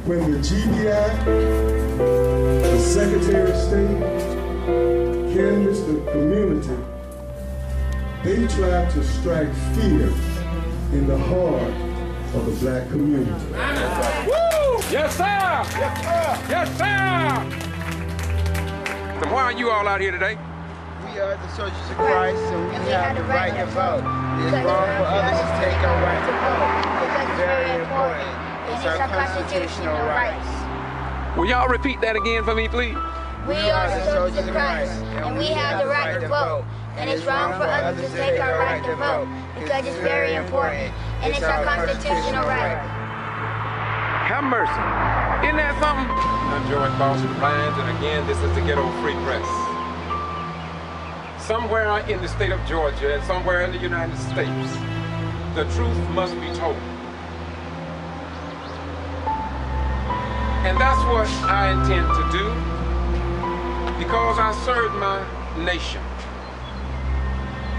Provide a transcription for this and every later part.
when the G.B.R, the Secretary of State, canvassed the community, they tried to strike fear in the heart of the black community. Woo! Yes, sir! Yes, sir! Yes, sir! So why are you all out here today? We are the soldiers of Christ, and we have the right to vote. It is wrong for others to take our right to vote. It's very important. It's our constitutional rights. Will y'all repeat that again for me, please? We are the soldiers of Christ, and we have the right to vote. And it's wrong for others to take our right to vote, because it's very important. And it's our constitutional right. Have mercy. Isn't that something? I'm George Boston Lyons, and again, this is the Ghetto Free Press. Somewhere in the state of Georgia and somewhere in the United States, the truth must be told. And that's what I intend to do, because I served my nation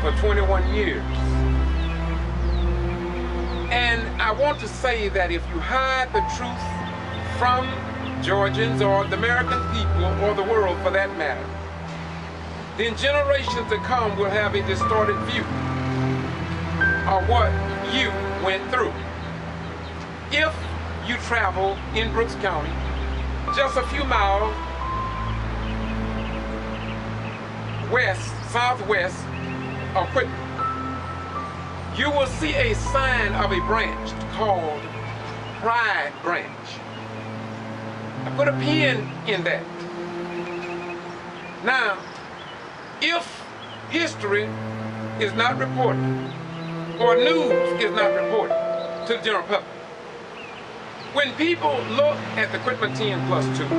for 21 years. And I want to say that if you hide the truth from Georgians or the American people or the world for that matter, then generations to come will have a distorted view of what you went through. If you travel in Brooks County, just a few miles southwest of Quitman, you will see a sign of a branch called Pride Branch. I put a pin in that. Now, if history is not reported, or news is not reported to the general public, when people look at the Quitman 10+2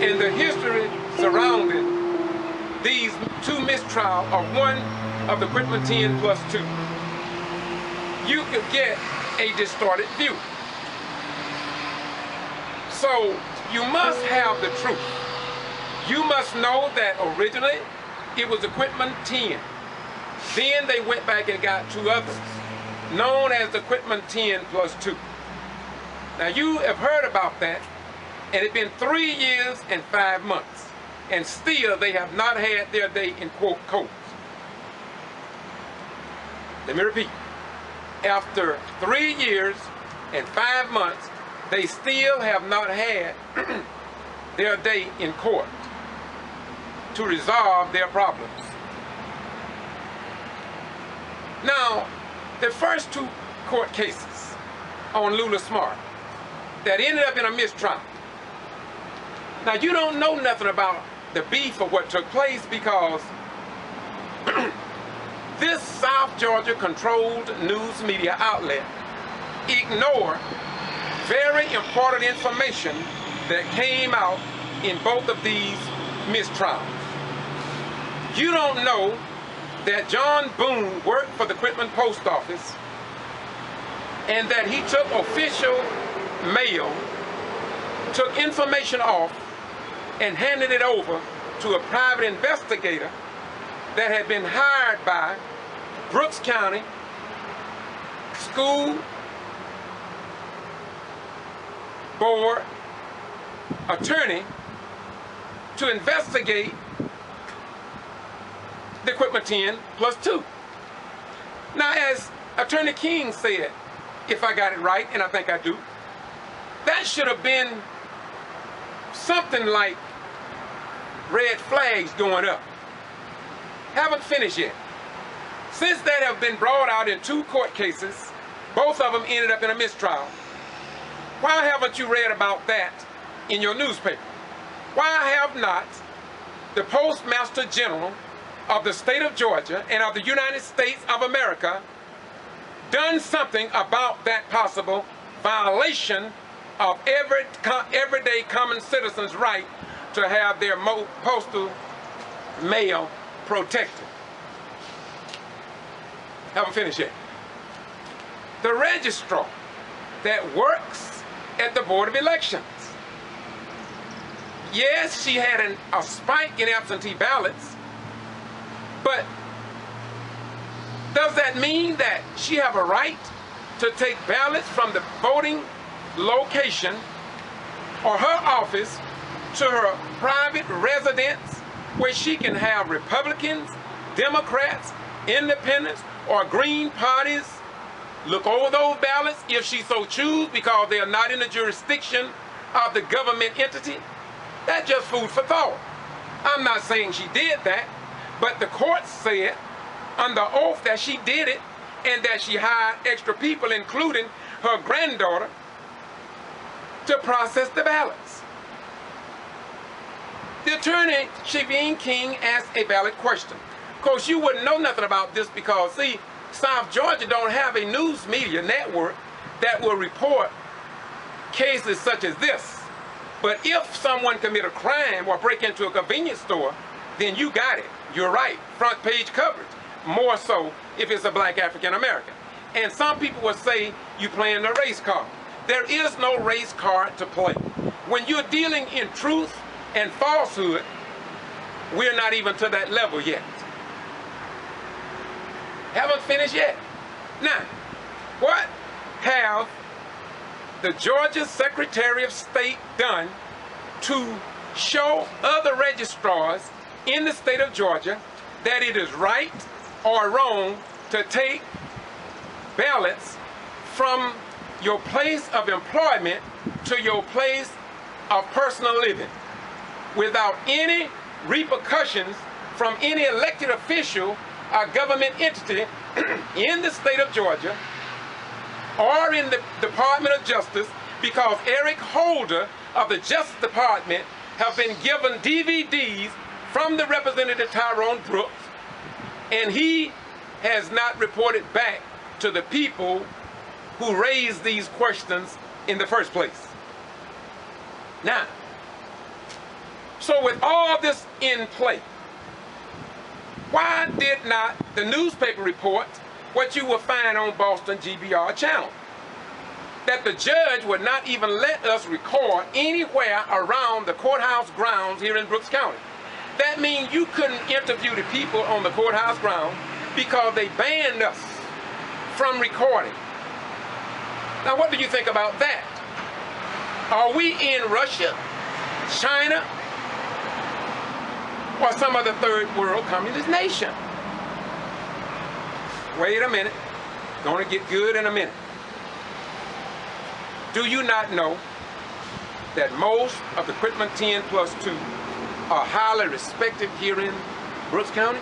and the history surrounding these two mistrials of one of the Quitman 10+2, you could get a distorted view. So you must have the truth. You must know that originally it was the Quitman 10. Then they went back and got two others, known as the Quitman 10+2. Now you have heard about that, and it's been 3 years and 5 months, and still they have not had their day in quote courts. Let me repeat. After 3 years and 5 months, they still have not had their day in court to resolve their problems. Now, the first two court cases on Lula Smart that ended up in a mistrial. Now, you don't know nothing about the beef of what took place because this South Georgia controlled news media outlet ignored very important information that came out in both of these mistrials. You don't know that John Boone worked for the Quitman Post Office and that he took official mail, took information off, and handed it over to a private investigator that had been hired by Brooks County School Board attorney to investigate the Quitman 10+2. Now, as Attorney King said, if I got it right, and I think I do, that should have been something like red flags going up. Haven't finished yet. Since that have been brought out in two court cases, both of them ended up in a mistrial. Why haven't you read about that in your newspaper? Why have not the Postmaster General of the state of Georgia and of the United States of America done something about that possible violation of everyday common citizens' right to have their postal mail protected? Haven't finished yet. The registrar that works at the Board of Elections, yes, she had a spike in absentee ballots, but does that mean that she have a right to take ballots from the voting location or her office to her private residence where she can have Republicans, Democrats, Independents, or Green parties look over those ballots if she so choose because they are not in the jurisdiction of the government entity? That's just food for thought. I'm not saying she did that, but the court said under oath that she did it and that she hired extra people, including her granddaughter, to process the ballots. The attorney, G.B.R. King, asked a valid question. Of course, you wouldn't know nothing about this because, see, South Georgia don't have a news media network that will report cases such as this. But if someone commit a crime or break into a convenience store, then you got it. You're right. Front page coverage. More so if it's a black African American. And some people will say you playing the race card. There is no race card to play. When you're dealing in truth and falsehood, we're not even to that level yet. Haven't finished yet. Now, what have the Georgia Secretary of State done to show other registrars in the state of Georgia that it is right or wrong to take ballots from your place of employment to your place of personal living without any repercussions from any elected official or government entity in the state of Georgia or in the Department of Justice, because Eric Holder of the Justice Department have been given DVDs from the Representative Tyrone Brooks, and he has not reported back to the people who raised these questions in the first place. Now, so with all this in play, why did not the newspaper report what you will find on Boston G.B.R. channel? That the judge would not even let us record anywhere around the courthouse grounds here in Brooks County. That means you couldn't interview the people on the courthouse ground because they banned us from recording. Now, what do you think about that? Are we in Russia, China, or some other third world communist nation? Wait a minute. Gonna get good in a minute. Do you not know that most of the Quitman 10+2 are highly respected here in Brooks County?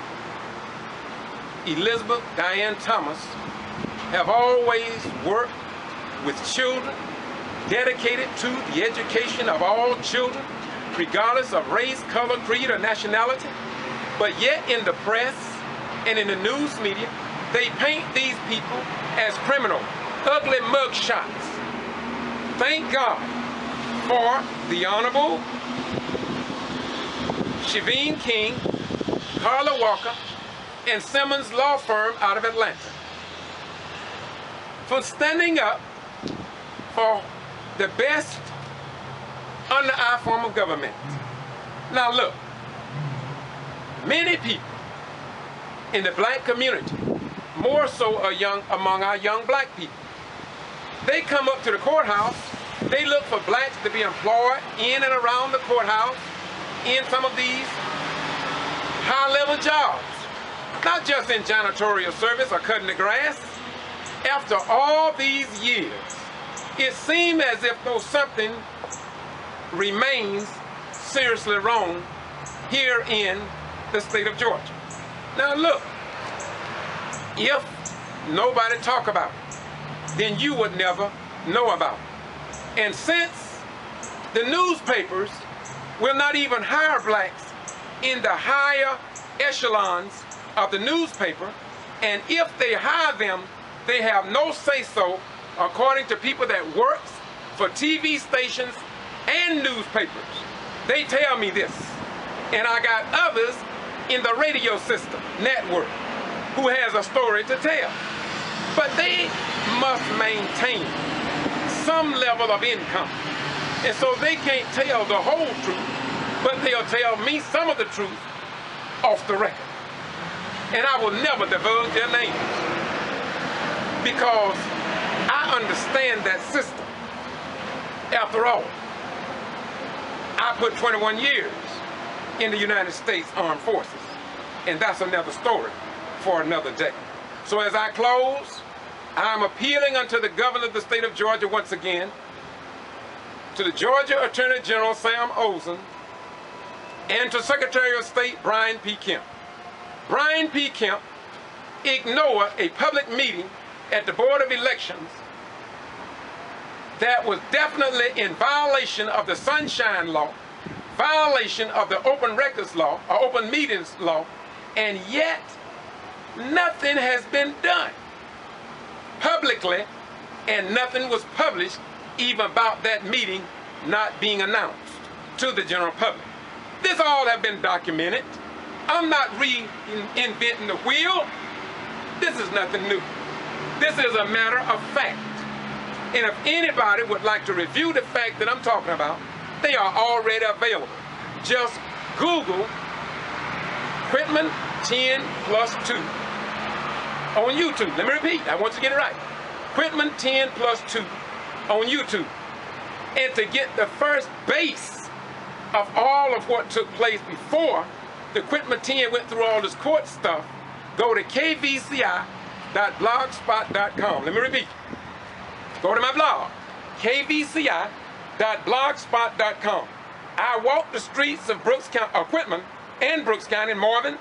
Elizabeth Diane Thomas have always worked with children, dedicated to the education of all children, regardless of race, color, creed, or nationality. But yet in the press and in the news media, they paint these people as criminal, ugly mug shots. Thank God for the Honorable G.B.R. King, Carla Walker, and Simmons Law Firm out of Atlanta for standing up for the best under our form of government. Now look, many people in the black community, more so among our young black people, they come up to the courthouse, they look for blacks to be employed in and around the courthouse in some of these high-level jobs, not just in janitorial service or cutting the grass. After all these years, it seems as if though something remains seriously wrong here in the state of Georgia. Now look, if nobody talk about it, then you would never know about it. And since the newspapers will not even hire blacks in the higher echelons of the newspaper, and if they hire them, they have no say-so, according to people that works for TV stations and newspapers. They tell me this. And I got others in the radio system, network, who has a story to tell. But they must maintain some level of income. And so they can't tell the whole truth, but they'll tell me some of the truth off the record. And I will never divulge their names, because I understand that system. After all, I put 21 years in the United States Armed Forces. And that's another story for another day. So as I close, I'm appealing unto the governor of the state of Georgia once again, to the Georgia Attorney General Sam Olsen, and to Secretary of State Brian P. Kemp. Brian P. Kemp ignored a public meeting at the Board of Elections that was definitely in violation of the Sunshine Law, violation of the Open Records Law, or Open Meetings Law, and yet nothing has been done publicly, and nothing was published even about that meeting not being announced to the general public. This all have been documented. I'm not reinventing the wheel. This is nothing new. This is a matter of fact. And if anybody would like to review the fact that I'm talking about, they are already available. Just Google Quitman 10 plus 2 on YouTube. Let me repeat, I want you to get it right. Quitman 10 plus 2 on YouTube. And to get the first base of all of what took place before the Quitman 10 went through all this court stuff, go to kvci.blogspot.com. Let me repeat. Go to my blog, kvci.blogspot.com. I walked the streets of Quitman and Brooks County in Marvin,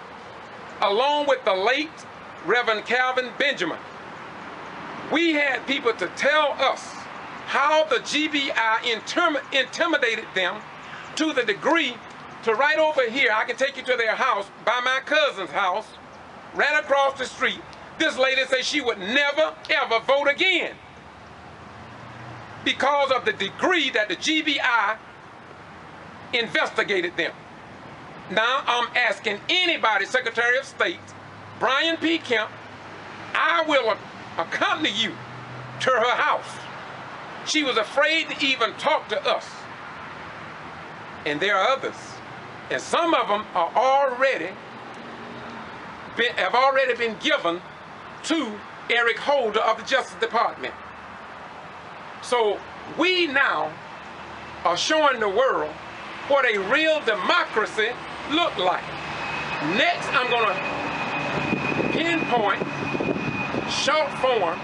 along with the late Reverend Calvin Benjamin. We had people to tell us how the G.B.R. intimidated them to the degree to right over here, I can take you to their house, by my cousin's house, right across the street. This lady said she would never, ever vote again because of the degree that the G.B.R. investigated them. Now I'm asking anybody, Secretary of State, Brian P. Kemp, I will accompany you to her house. She was afraid to even talk to us. And there are others. And some of them are have already been given to Eric Holder of the Justice Department. So we now are showing the world what a real democracy looked like. Next, I'm going to pinpoint, short form,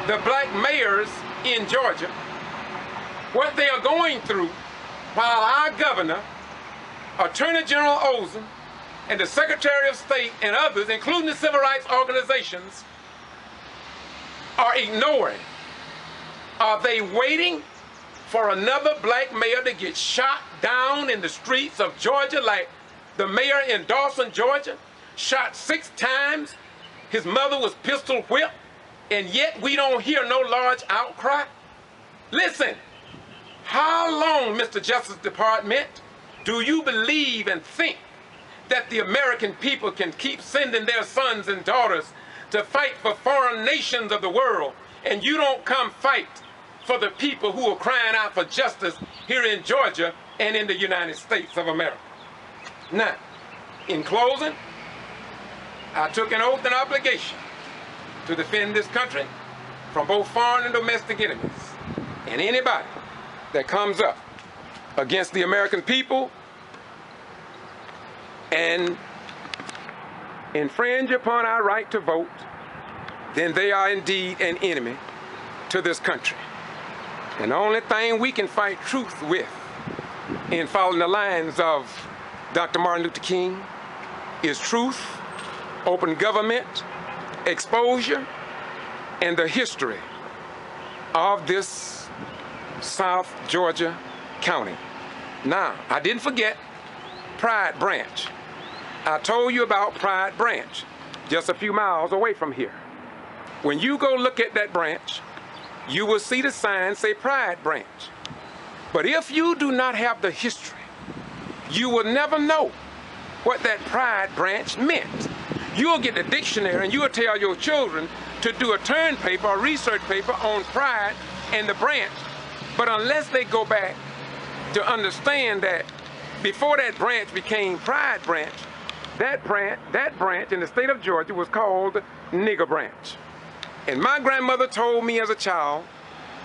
the black mayors in Georgia, what they are going through while our governor, Attorney General Olsen, and the Secretary of State and others, including the civil rights organizations, are ignoring. Are they waiting for another black mayor to get shot down in the streets of Georgia like the mayor in Dawson, Georgia, shot 6 times, his mother was pistol whipped, and yet we don't hear no large outcry? Listen, how long, Mr. Justice Department, do you believe and think that the American people can keep sending their sons and daughters to fight for foreign nations of the world, and you don't come fight for the people who are crying out for justice here in Georgia and in the United States of America? Now, in closing, I took an oath and obligation to defend this country from both foreign and domestic enemies. And anybody that comes up against the American people and infringe upon our right to vote, then they are indeed an enemy to this country. And the only thing we can fight truth with, in following the lines of Dr. Martin Luther King, is truth, open government, exposure, and the history of this South Georgia county. Now, I didn't forget Pride Branch. I told you about Pride Branch, just a few miles away from here. When you go look at that branch, you will see the sign say Pride Branch. But if you do not have the history, you will never know what that Pride Branch meant. You'll get the dictionary and you'll tell your children to do a term paper or research paper on pride and the branch. But unless they go back to understand that before that branch became Pride Branch, that branch in the state of Georgia was called Nigger Branch. And my grandmother told me as a child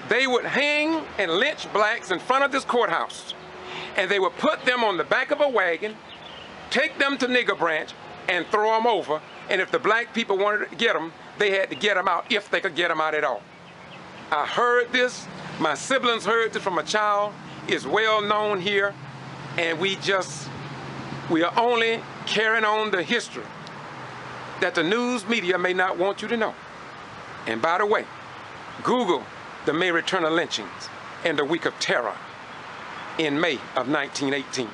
they would hang and lynch blacks in front of this courthouse. And they would put them on the back of a wagon, take them to Nigger Branch, and throw them over. And if the black people wanted to get them, they had to get them out, if they could get them out at all. I heard this, my siblings heard this from a child. It's well known here, and we are only carrying on the history that the news media may not want you to know. And by the way, Google the May Returner lynchings and the Week of Terror in May of 1918.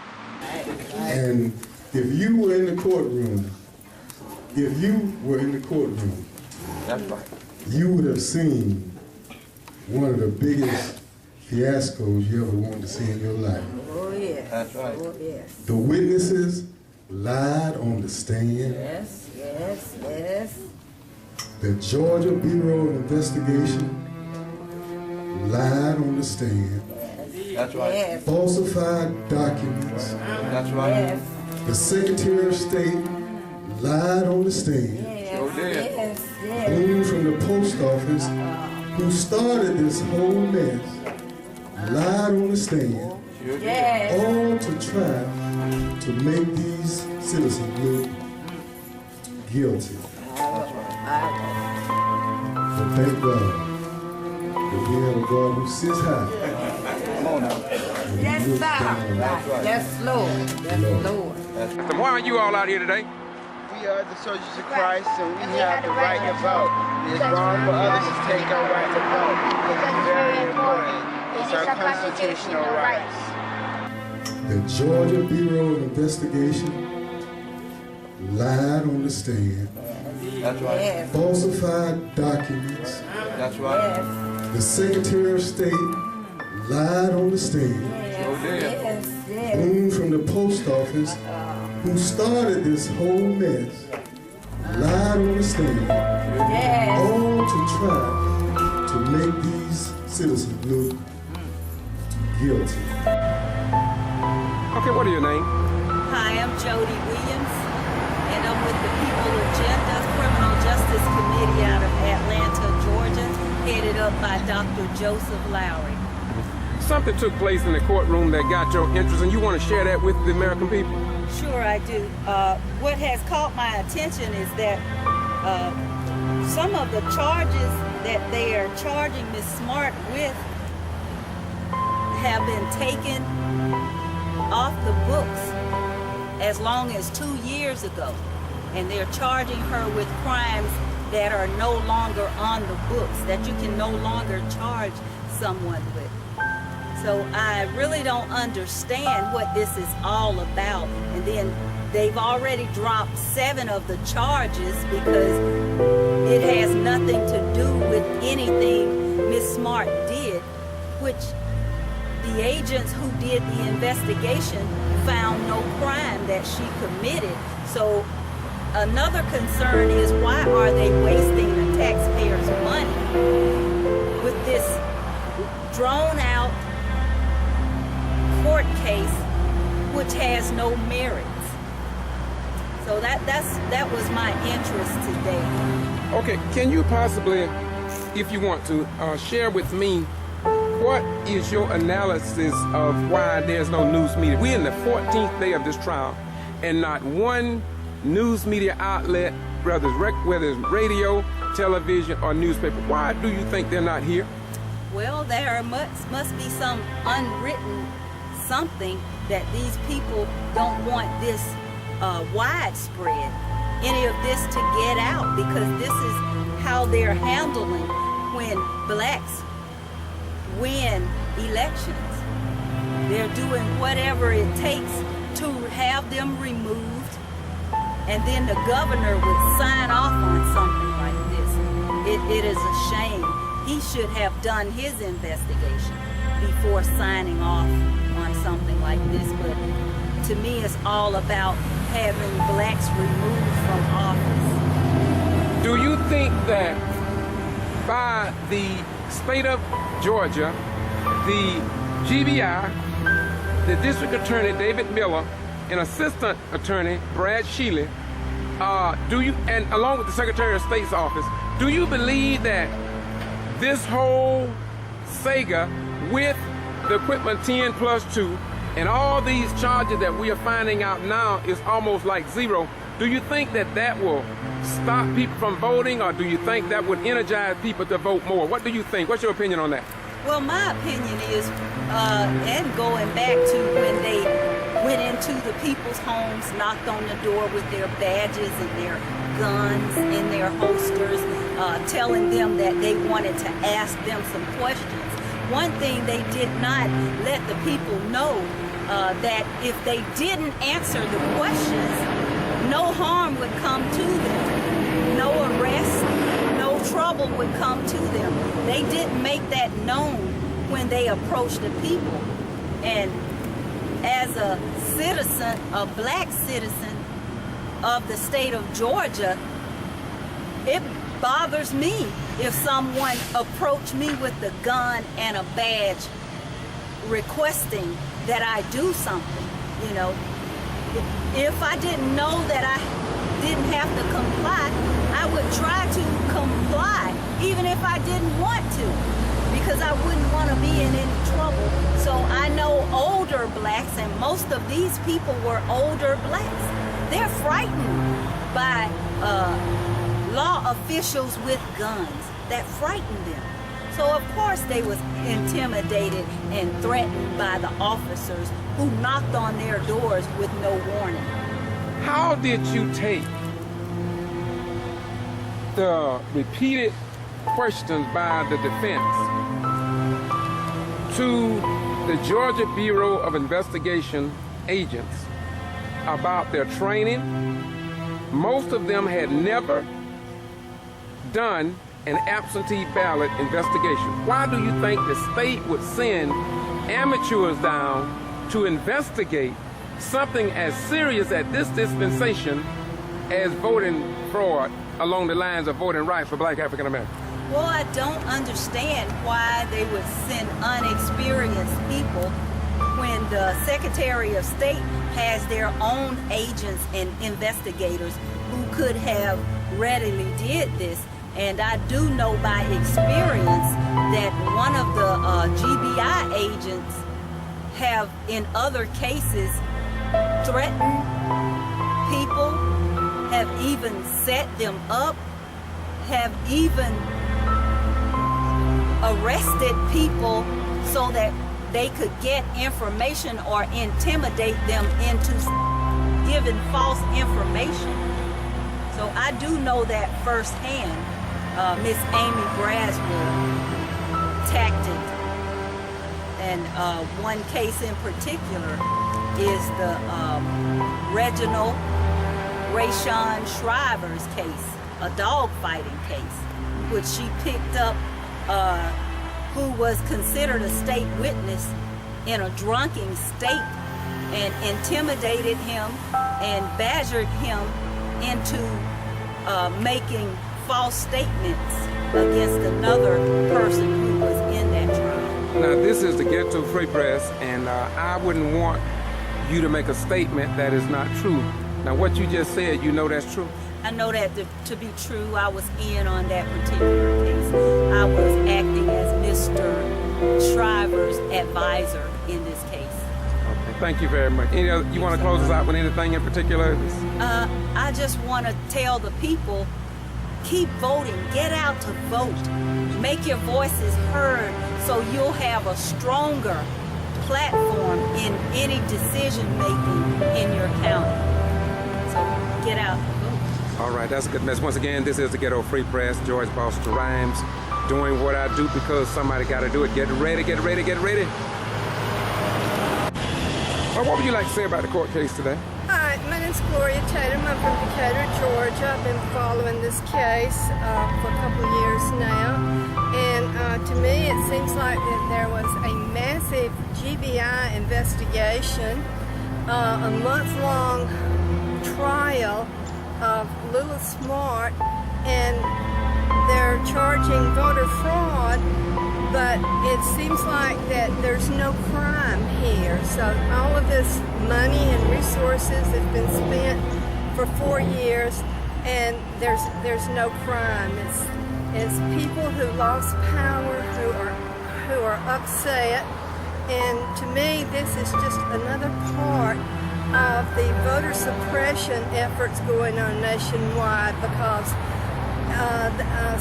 And if you were in the courtroom, That's right. you would have seen one of the biggest fiascos you ever wanted to see in your life. Oh, yes. That's right. Oh, yes. The witnesses lied on the stand. Yes, yes, yes. The Georgia Bureau of Investigation lied on the stand. That's right. Yes. Falsified documents. That's right. Yes. The Secretary of State lied on the stand. Yes. Sure did. Yes. Yes. Came from the post office, who started this whole mess, lied on the stand, Sure did. Yes. all to try to make these citizens look guilty. But thank God that we have a God who sits high. Come on now. and he Yes, looks sir. down. That's right. Yes, Lord. Yes, Lord. So why are you all out here today? We are the soldiers of Christ, and we have the right to vote. It is wrong for others to take our right to vote. It is very important. It's our constitutional rights. The Georgia Bureau of Investigation lied on the stand, That's right. Yes. falsified documents. That's right. Yes. The Secretary of State lied on the stand, Sure did. Yes. Yes. came from the post office, who started this whole mess, lied on the stand, Yes. all to try to make these citizens look guilty. Okay, what are your name? Hi, I'm Jody Williams, and I'm with the People Agenda Criminal Justice Committee out of Atlanta, Georgia, headed up by Dr. Joseph Lowry. Something took place in the courtroom that got your interest, and you want to share that with the American people? Sure, I do. What has caught my attention is that some of the charges that they are charging Ms. Smart with have been taken off the books as long as 2 years ago, and they're charging her with crimes that are no longer on the books, that you can no longer charge someone with. So I really don't understand what this is all about. And then they've already dropped 7 of the charges because it has nothing to do with anything Ms. Smart did, which the agents who did the investigation found no crime that she committed. So another concern is, why are they wasting the taxpayers' money with this drawn out court case which has no merits? So that was my interest today. Okay, can you possibly, if you want to, share with me what is your analysis of why there's no news media? We're in the 14th day of this trial, and not one news media outlet, whether it's radio, television, or newspaper. Why do you think they're not here? Well, there must be some unwritten something that these people don't want this widespread, any of this to get out, because this is how they're handling when blacks win elections. They're doing whatever it takes to have them removed, and then the governor would sign off on something like this. It is a shame. He should have done his investigation before signing off on something like this. But to me, it's all about having blacks removed from office. Do you think that by the state of Georgia, the G.B.R., the district attorney David Miller, and assistant attorney Brad Shealy, and along with the Secretary of State's office, do you believe that this whole Sega with the equipment 10+2, and all these charges that we are finding out now is almost like zero. Do you think that that will stop people from voting, or do you think that would energize people to vote more? What do you think? What's your opinion on that? Well, my opinion is, and going back to when they went into the people's homes, knocked on the door with their badges and their guns in their holsters, telling them that they wanted to ask them some questions. One thing they did not let the people know, that if they didn't answer the questions, no harm would come to them. No arrest, no trouble would come to them. They didn't make that known when they approached the people. And as a citizen, a black citizen of the state of Georgia, it bothers me if someone approached me with a gun and a badge requesting that I do something. You know, if I didn't know that I didn't have to comply, I would try to comply even if I didn't want to, because I wouldn't want to be in any trouble. So I know older blacks, and most of these people were older blacks. They're frightened by law officials with guns that frightened them. So of course they was intimidated and threatened by the officers who knocked on their doors with no warning. How did you take the repeated questions by the defense to the Georgia Bureau of Investigation agents about their training? Most of them had never done an absentee ballot investigation. Why do you think the state would send amateurs down to investigate something as serious at this dispensation as voting fraud along the lines of voting rights for black African Americans? Well, I don't understand why they would send unexperienced people when the Secretary of State has their own agents and investigators who could have readily did this. And I do know by experience that one of the G.B.R. agents have in other cases threatened people, have even set them up, have even arrested people so that they could get information or intimidate them into giving false information. So I do know that firsthand. Miss Amy Braswell tactic. And one case in particular is the Reginald Rayshawn Shriver's case, a dog fighting case, which she picked up who was considered a state witness in a drunken state and intimidated him and badgered him into making false statements against another person who was in that trial. Now, this is the Ghetto Free Press, and I wouldn't want you to make a statement that is not true. Now, what you just said, you know that's true? I know that to be true. I was in on that particular case. I was acting as Mr. Shriver's advisor in this case. Okay, thank you very much. Any other, you want to close us out with anything in particular? I just want to tell the people, keep voting. Get out to vote. Make your voices heard so you'll have a stronger platform in any decision making in your county. So get out and vote. All right, that's a good message. Once again, this is the Ghetto Free Press. George Boston Rhymes, doing what I do because somebody got to do it. Get ready, get ready, get ready. Well, what would you like to say about the court case today? Hi, my name's Gloria Tatum. I'm from Decatur, Georgia. I've been following this case for a couple of years now. And to me, it seems like that there was a massive GBI investigation, a month-long trial of Lula Smart, and they're charging voter fraud, but it seems like that there's no crime here. So all of this money and resources have been spent for 4 years, and there's no crime. It's people who lost power, who are upset. And to me, this is just another part of the voter suppression efforts going on nationwide, because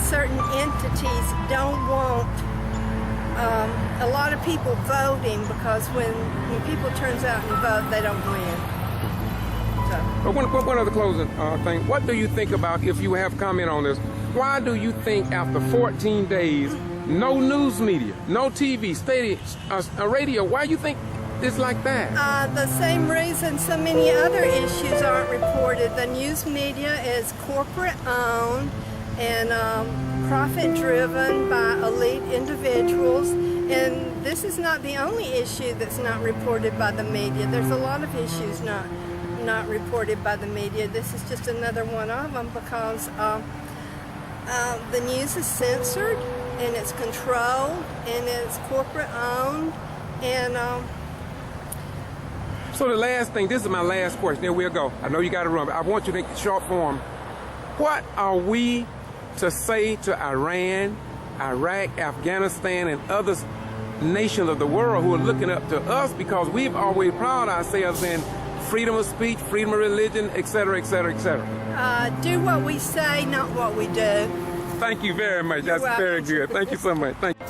certain entities don't want a lot of people voting, because when people turns out and vote, they don't win. So. But one other closing thing. What do you think about, if you have comment on this, why do you think after 14 days, no news media, no TV, radio, why do you think it's like that? The same reason so many other issues aren't reported. The news media is corporate owned and profit driven by elite individuals, and this is not the only issue that's not reported by the media. There's a lot of issues not reported by the media. This is just another one of them, because the news is censored and it's controlled and it's corporate owned, and so the last thing, this is my last question, then we'll go. I know you got to run, but I want you to think short form. What are we to say to Iran, Iraq, Afghanistan, and other nations of the world who are looking up to us, because we've always prided ourselves in freedom of speech, freedom of religion, etc., etc., etc.? Do what we say, not what we do. Thank you very much. That's very good. Thank you so much. Thank you.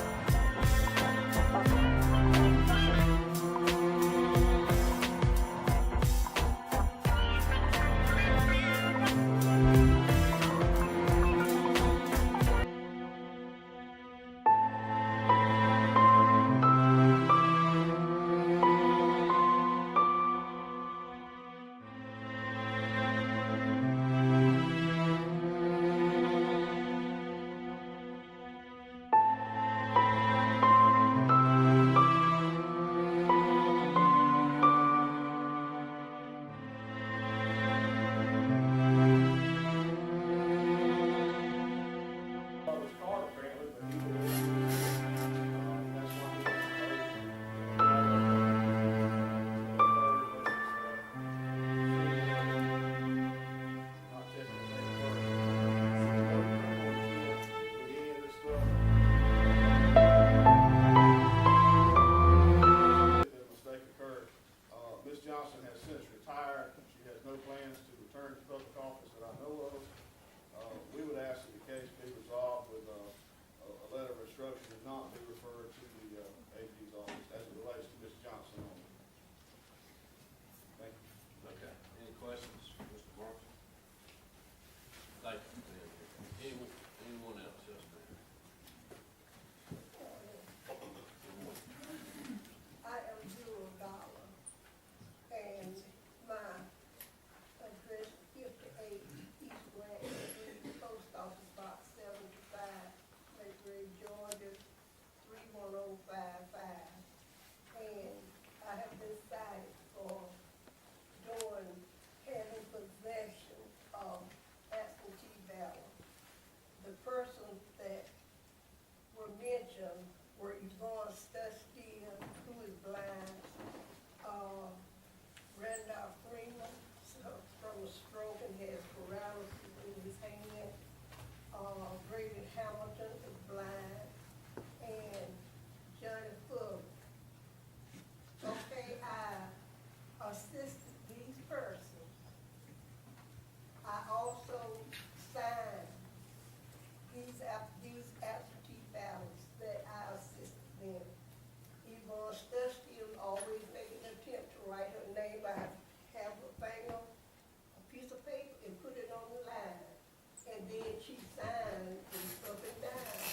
And then she signed and up and down.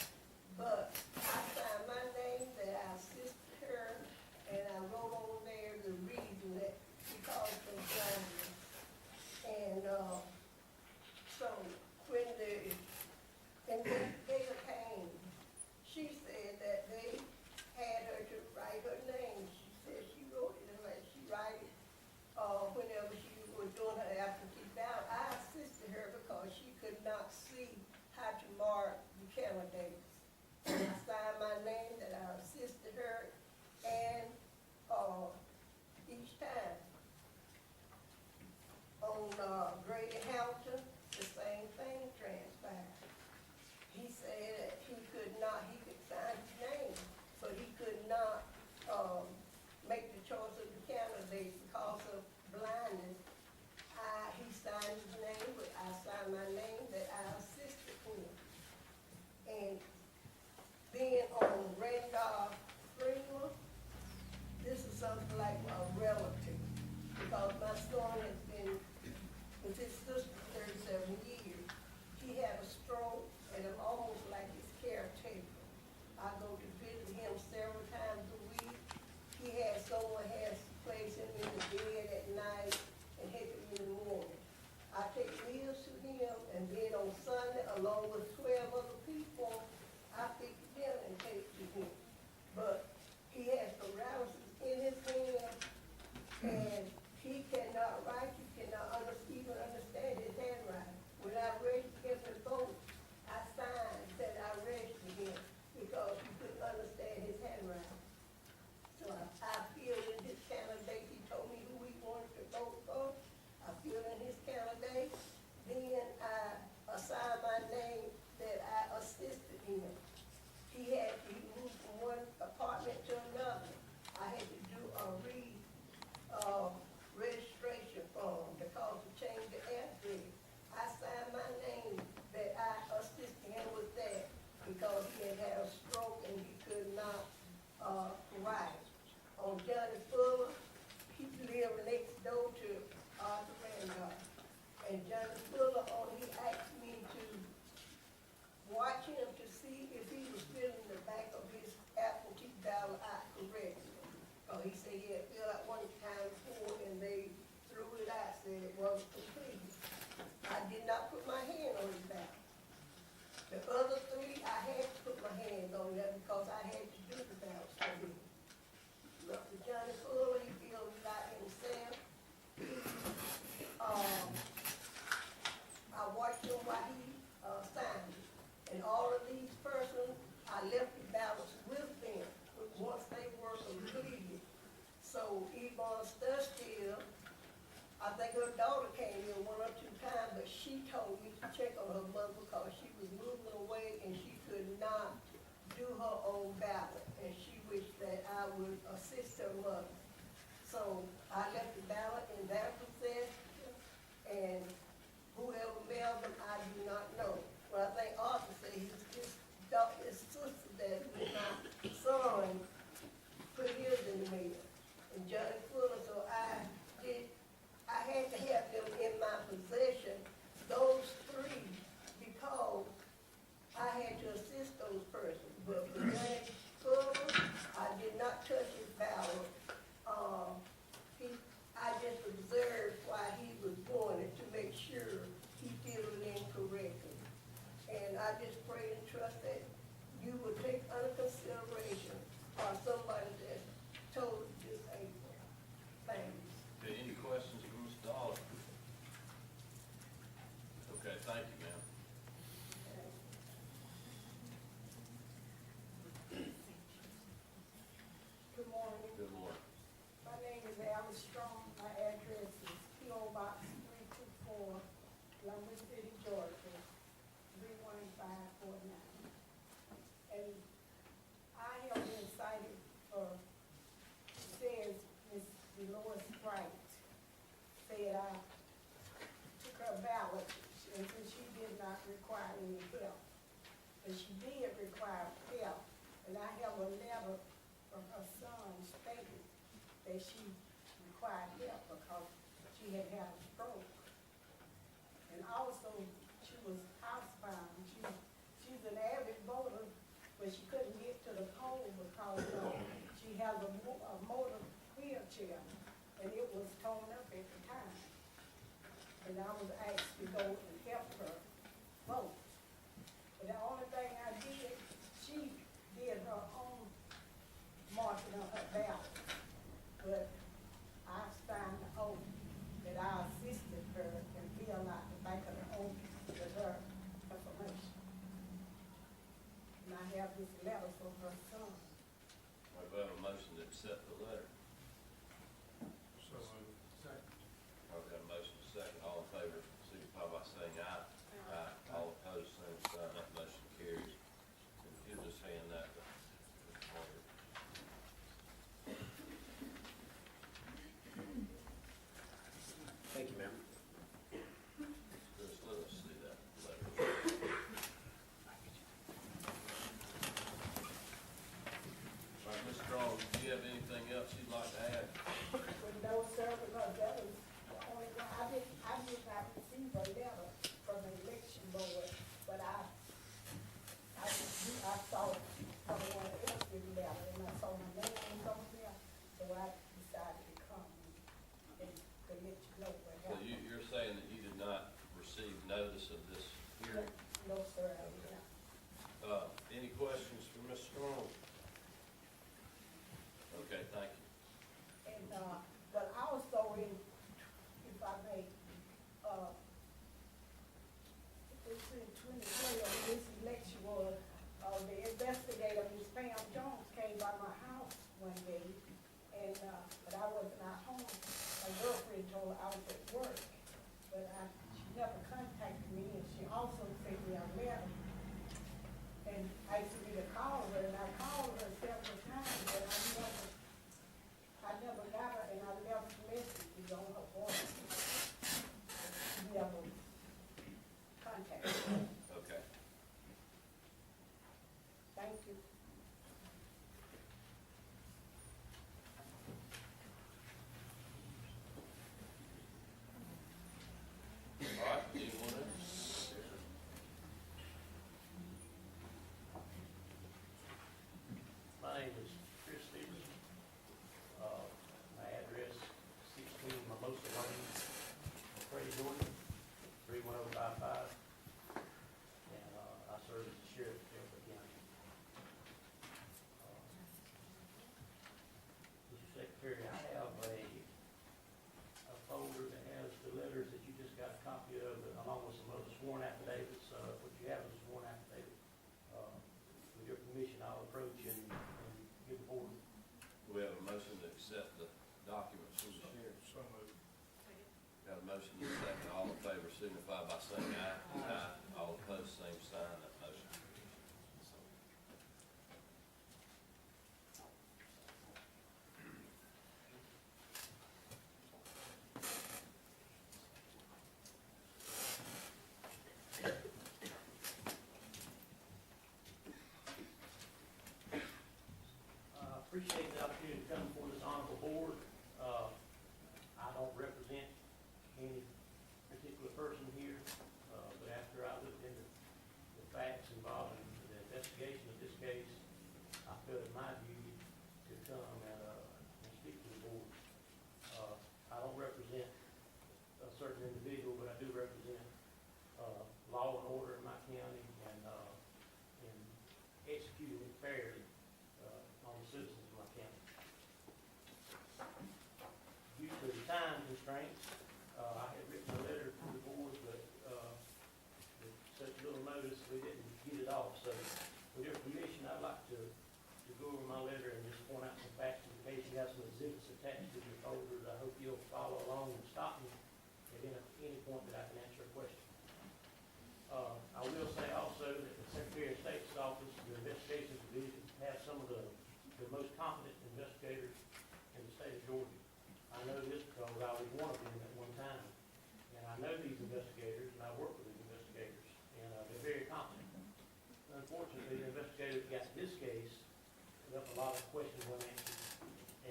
he said he had filled out one time before and they threw it out, said it wasn't complete. I did not put my hand on his ballot. The other three, I had to put my hands on that because I had to do the ballots for him. Dr. Johnny Fuller, he filled it out himself. I watched him while he signed it. And all of these persons, I left the ballots with them once they were completed. So Yvonne Sturstill, I think her daughter came in 1 or 2 times, but she told me to check on her mother because she was moving away and she could not do her own ballot. And she wished that I would assist her mother. So I left the ballot in their possession, and whoever mailed them, I do not know. But I think Arthur said his sister that was my son put his in the mail. And Johnny Fuller, so I had to have them in my possession, those 3, because I had to assist those persons. But with Johnny Fuller, I did not touch his ballot. I just observed while he was doing it to make sure he filled it in correctly. And I just pray and trust that you will take under consideration somebody that's totally disabled. Thanks. Okay, any questions for Ms. Dollar? Okay, thank you, ma'am. Good morning. Good morning. My name is Alice Strong. My address is P.O. Box 324, Columbus City, Georgia, 31549. And I have been cited for, it says Ms. Dolores Wright said I took her ballot and she did not require any help. But she did require help. And I have a letter from her son stating that she required help because she had had a stroke. And also, she was housebound. She's an avid voter, but she couldn't get to the poll because she has a motor wheelchair, and it was torn up at the time. And I was asked to go and help her vote. But the only thing I did, she did her own marking on her ballot. But I signed the oath that I assisted her and filled out the back of the oath with her information. And I have this letter from her son. What about a motion to accept the letter? So, second. I've got a motion to second. All in favor, signify by saying aye. Aye. All opposed, same sign. That motion carries. And if you'll just hand that to Mr. Carter. Thank you, ma'am. Just let us see that letter. All right, Ms. Strong, do you have anything else you'd like to add? But no, sir, because that was the only one. I did not receive a letter from the election board, but I saw someone else's letter, and I saw my name on there, so I decided to come and to let you know what So happened. you're saying that you did not receive notice of this hearing? No, sir, I did not. Any questions for Ms. Strong? Okay, thank you. And, but also in signify by saying aye. Aye. All opposed, same sign. That motion carries. Appreciate the opportunity to come before this honorable board. I don't represent any particular person here, but after I looked into the facts involved in the investigation of this case, I felt it my duty to come and speak to the board. I don't represent a certain individual, but I do represent law and order in my county and executing it fairly on the citizens of my county. Due to the time constraints, I had written a letter to the board, but with such little notice, we didn't get it off. So with your permission, I'd like to go over my letter and just point out some facts in case you have some exhibits attached to your folders. I hope you'll follow along and stop me at any point that I can answer a question. I will say also that the Secretary of State's office, the Investigations Division, has some of the most competent investigators in the state of Georgia. I know this because I was one of them at one time. And I know these investigators, and I work with these investigators, and they're very competent. Unfortunately, the investigator that got this case left a lot of questions unanswered.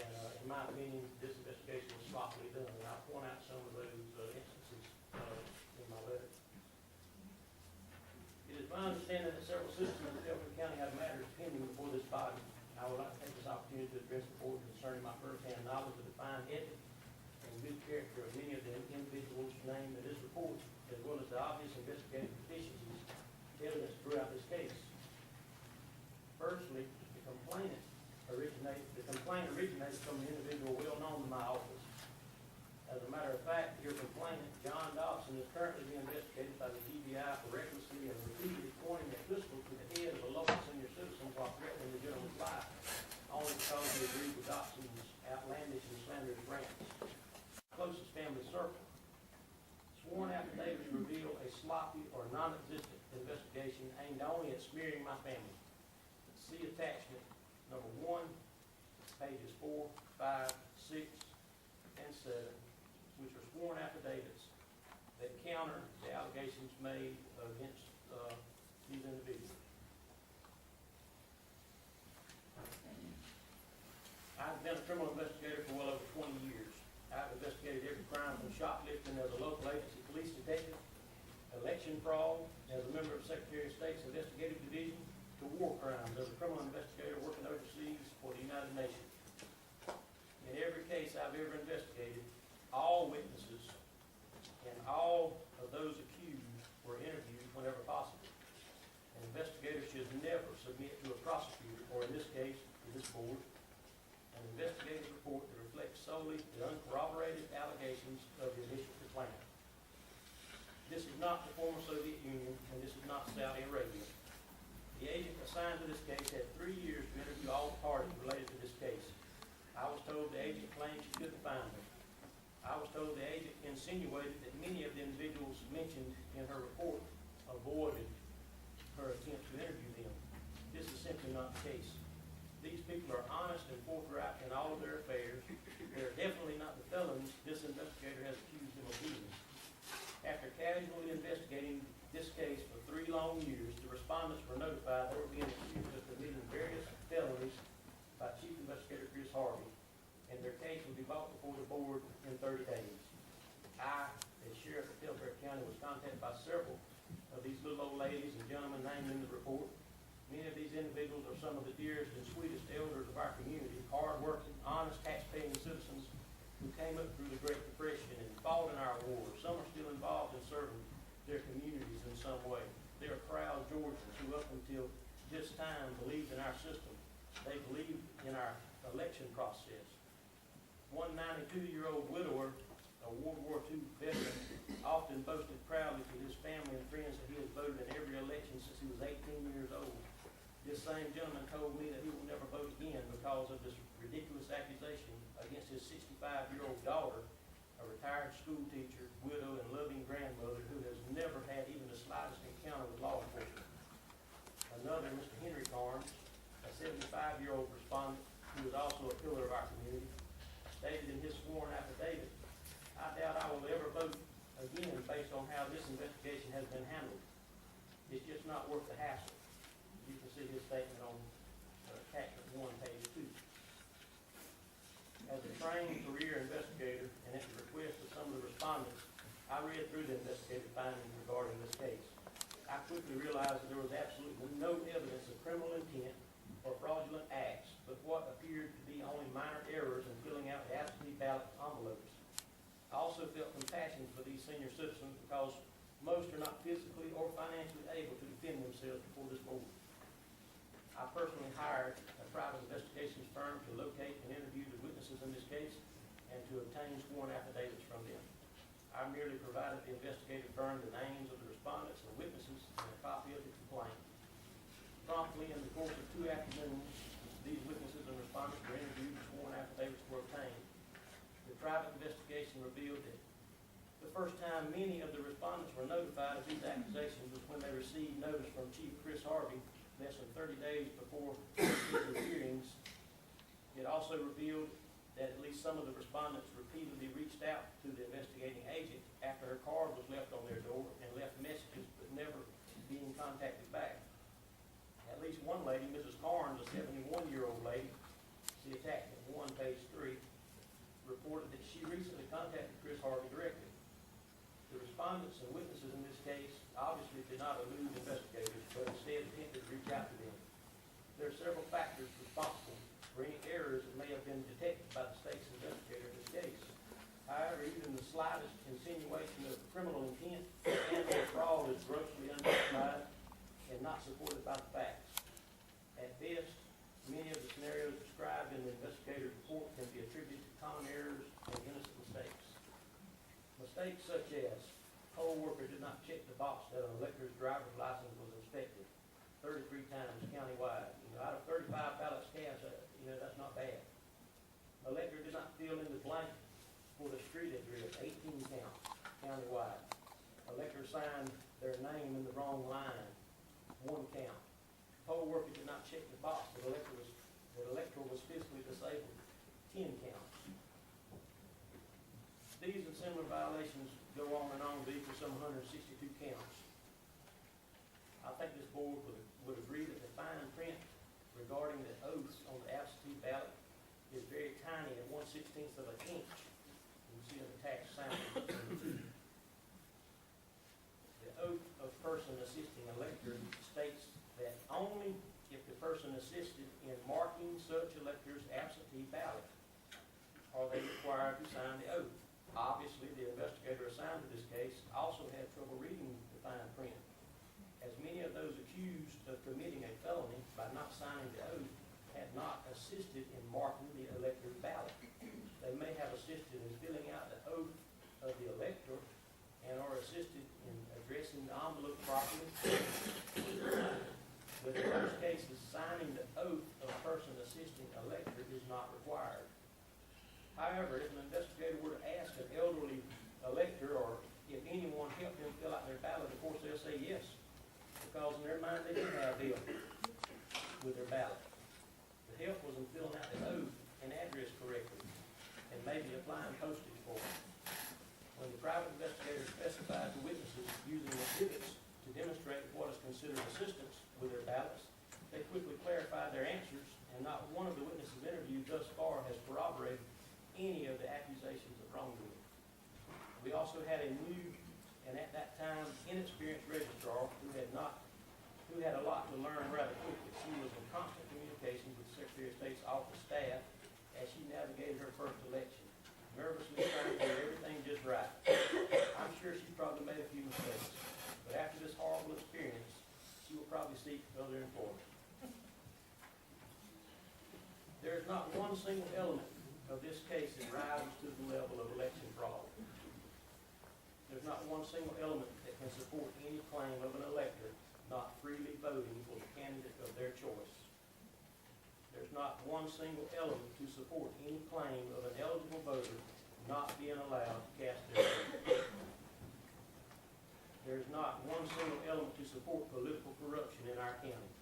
And in my opinion, this investigation was sloppily done. And I'll point out some of those instances in my letter. It is my understanding that several citizens of Delaware County have matters pending before this body. I would like to take this opportunity to address the board concerning my firsthand knowledge of the fine ethics and good character of many of the individuals named in this report, as well as the obvious investigative deficiencies evidenced throughout this case. Firstly, the complaint originated from an individual well known to my office. As a matter of fact, your complainant, John Dobson, is currently being investigated by the G.B.R. for recklessly and repeatedly pointing a pistol to the head of a local senior citizen while threatening the gentleman's life, only because he agreed with Dobson's outlandish and slanderous rants. Closest family circle. Sworn affidavits reveal a sloppy or non-existent investigation aimed only at smearing my family. See attachment number 1, pages 4, 5, 6, and 7, which are sworn affidavits that counter the allegations made against these individuals. I've been a criminal investigator for well over 20 years. I've investigated every crime from shoplifting as a local agency police detective, election fraud as a member of the Secretary of State's Investigative Division, to war crimes as a criminal investigator working overseas for the United Nations. In every case I've ever investigated, all witnesses and all of those accused were interviewed whenever possible. An investigator should never submit to a prosecutor, or in this case, to this board, an investigative report that reflects solely the uncorroborated allegations of the initial complainant. This is not the former Soviet Union, and this is not Saudi Arabia. The agent assigned to this case had 3 years to interview all the parties related to this case. I was told the agent claimed she couldn't find them. I was told the agent insinuated that many of the individuals mentioned in her report avoided her attempt to interview them. This is simply not the case. These people are honest and forthright in all of their affairs. They are definitely not the felons this investigator has accused them of being. After casually investigating this case for 3 long years, the respondents were notified they were being accused of committing various felonies by Chief Investigator Chris Harvey, and their case will be brought before the board in 30 days. I, as Sheriff of Delaware County, was contacted by several of these little old ladies and gentlemen named in the report. Many of these individuals are some of the dearest and sweetest elders of our community, hard-working, honest, tax-paying citizens who came up through the Great Depression and fought in our wars. Some are still involved in serving their communities in some way. They are proud Georgians who up until this time believed in our system. They believed in our election process. One 92-year-old widower, a World War II veteran, often boasted proudly to his family and friends that he has voted in every election since he was 18 years old. This same gentleman told me that he will never vote again because of this ridiculous accusation against his 65-year-old daughter a retired school teacher, widow, and loving grandmother who has never had even the slightest encounter with law enforcement. Another, Mr. Henry Carnes, a 75-year-old respondent who is also a pillar of our community, stated in his sworn affidavit, "I doubt I will ever vote again based on how this investigation has been handled. It's just not worth the hassle." You can see his statement on attachment 1, page 2. As a trained career investigator and at the request of some of the respondents, I read through the investigative findings regarding this case. I quickly realized that there was absolutely no evidence of criminal intent or fraudulent acts, but what appeared to be only minor errors in filling out the absentee ballot envelopes. I also felt compassion for these senior citizens because most are not physically or financially able to defend themselves before this board. I personally hired a private investigations firm to locate and interview the witnesses in this case and to obtain sworn affidavits from them. I merely provided the investigative firm the names of the respondents and witnesses and a copy of the complaint. Promptly, in the course of 2 afternoons, these witnesses and respondents were interviewed and sworn affidavits were obtained. The private investigation revealed that the first time many of the respondents were notified of these accusations was when they received notice from Chief Chris Harvey less than 30 days before the hearings. It also revealed that at least some of the respondents repeatedly reached out to the investigating agent after her card was left on their door and left messages but never being contacted back. At least one lady, Mrs. Carnes, a 71-year-old lady, see attachment 1, page 3, reported that she recently contacted Chris Harvey directly. The respondents and witnesses in this case obviously did not elude investigators, but instead attempted to reach out to them. There are several factors responsible for any errors that may have been detected by the state's investigator in this case. However, even the slightest insinuation of criminal intent and or fraud is grossly unjustified and not supported by the facts. At best, many of the scenarios described in the investigator's report can be attributed to common errors and innocent mistakes. Mistakes such as poll worker did not check the box that an elector's driver's license was inspected 33 times countywide. Out of 35 ballots cast, that's not bad. Elector did not fill in the blank for the street address, 18 counts countywide. Elector signed their name in the wrong line, 1 count. Poll worker did not check the box that elector was physically disabled, 10 counts. These and similar violations go on and on to equal some 162 counts. I think this board would agree that the fine print regarding the oath on the absentee ballot is very tiny at 1/16 of an inch. You can see in the tax sample. The oath of person assisting elector states that only if the person assisted in marking such elector's absentee ballot are they required to sign the oath. Obviously, the investigator assigned to this case also had trouble reading the fine print, as many of those accused of committing a felony by not signing the oath had not assisted in marking the elector's ballot. They may have assisted in filling out the oath of the elector and are assisted in addressing the envelope properly. But in most cases, signing the oath of a person assisting elector is not required. However, if an investigator were to ask an elderly elector or if anyone helped them fill out their ballot, of course they'll say yes, because in their mind they did have help with their ballot. The help was in filling out the oath and address correctly and maybe applying postage for it. When the private investigator specified to witnesses using exhibits to demonstrate what is considered assistance with their ballots, they quickly clarified their answers, and not one of the witnesses interviewed thus far has corroborated any of the accusations of wrongdoing. We also had a new and at that time inexperienced registrar who had a lot to learn rather quickly. She was in constant communication with the Secretary of State's office staff as she navigated her first election, nervously trying to do everything just right. I'm sure she probably made a few mistakes, but after this horrible experience, she will probably seek other employment. There is not one single element of this case that rises to the level of election fraud. There's not one single element that can support any claim of an elector not freely voting for the candidate of their choice. There's not one single element to support any claim of an eligible voter not being allowed to cast their vote. There's not one single element to support political corruption in our county.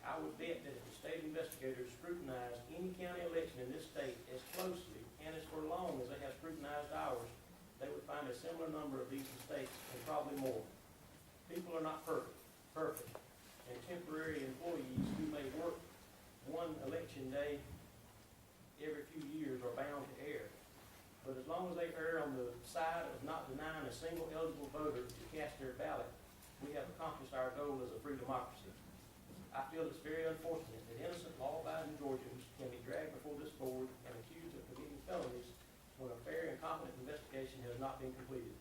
I would bet that if the state investigators scrutinized any county election in this state as closely and as for long as they have scrutinized ours, they would find a similar number of these mistakes and probably more. People are not perfect, and temporary employees who may work one election day every few years are bound to err. But as long as they err on the side of not denying a single eligible voter to cast their ballot, we have accomplished our goal as a free democracy. I feel it's very unfortunate that innocent, law-abiding Georgians can be dragged before this board and accused of committing felonies when a fair and competent investigation has not been completed.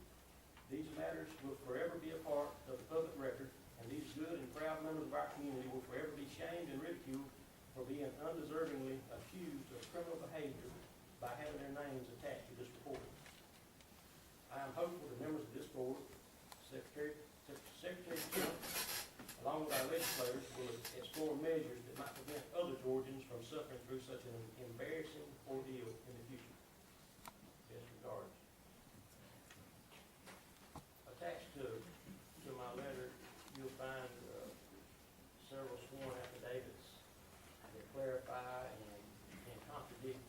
These matters will forever be a part of the public record, and these good and proud members of our community will forever be shamed and ridiculed for being undeservingly accused of criminal behavior by having their names attached to this report. I am hopeful the members of this board, Secretary Kemp, along with our legislators, will explore measures that might prevent other Georgians from suffering through such an embarrassing ordeal in the future. Best regards. Attached to my letter, you'll find several sworn affidavits that clarify and contradict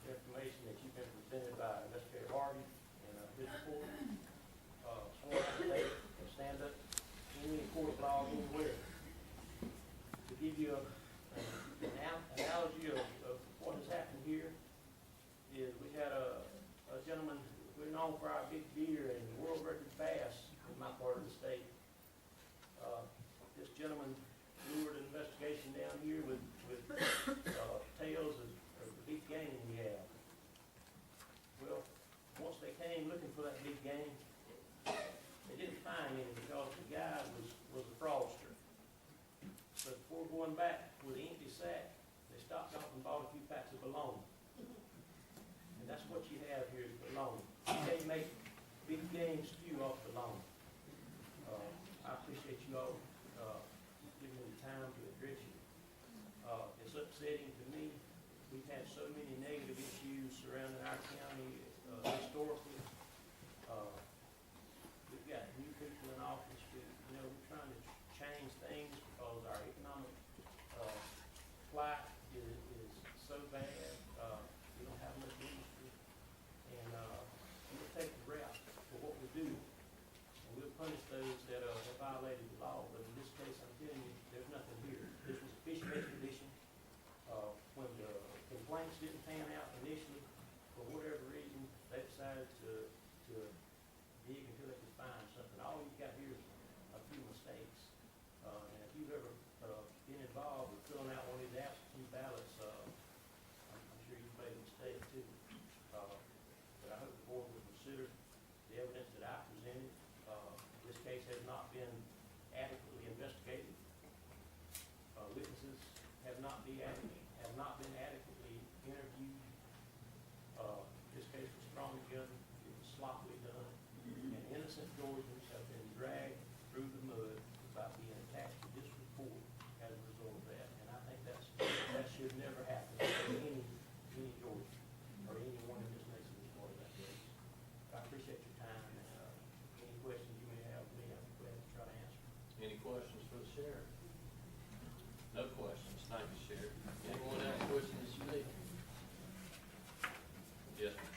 the information that you've been presented by Investigator Harvey in his report. Sworn affidavit can stand up any court of law anywhere. To give you an analogy of what has happened here is we had a gentleman, we're known for our big deer and world record bass in my part of the state. This gentleman lured an investigation down here with tales of the big game we have. Well, once they came looking for that big game, they didn't find any because the guy was a fraudster. So before going back with an empty sack, they stopped off and bought a few packs of bologna. And that's what you have here is bologna. You can't make big game stew off bologna. I appreciate you all giving me the time to address you. It's upsetting to me. We've had so many negative issues surrounding our county historically. We've got new people in office. We're trying to change things because our economic plight is so bad. We don't have much industry. And we'll take the rap for what we do. And we'll punish those that have violated the law. But in this case, I'm telling you, there's nothing here. This was a fishing expedition. When the complaints didn't pan out initially, for whatever reason, they decided to dig until they could find something. All you've got here is a few mistakes. And if you've ever been involved with filling out one of these absentee ballots, I'm sure you've made a mistake too. But I hope the board will consider the evidence that I presented. This case has not been adequately investigated. Witnesses have not been adequately interviewed. This case was strong done, it was sloppily done, and innocent Georgians have been dragged through the mud by being attached to this report as a result of that. And I think that should never happen to any Georgian or anyone in this nation as part of that case. I appreciate your time, and any questions you may have of me, I'll be glad to try to answer. Any questions for the sheriff? No questions. Thank you, Sheriff. Anyone have questions you need? Yes, ma'am.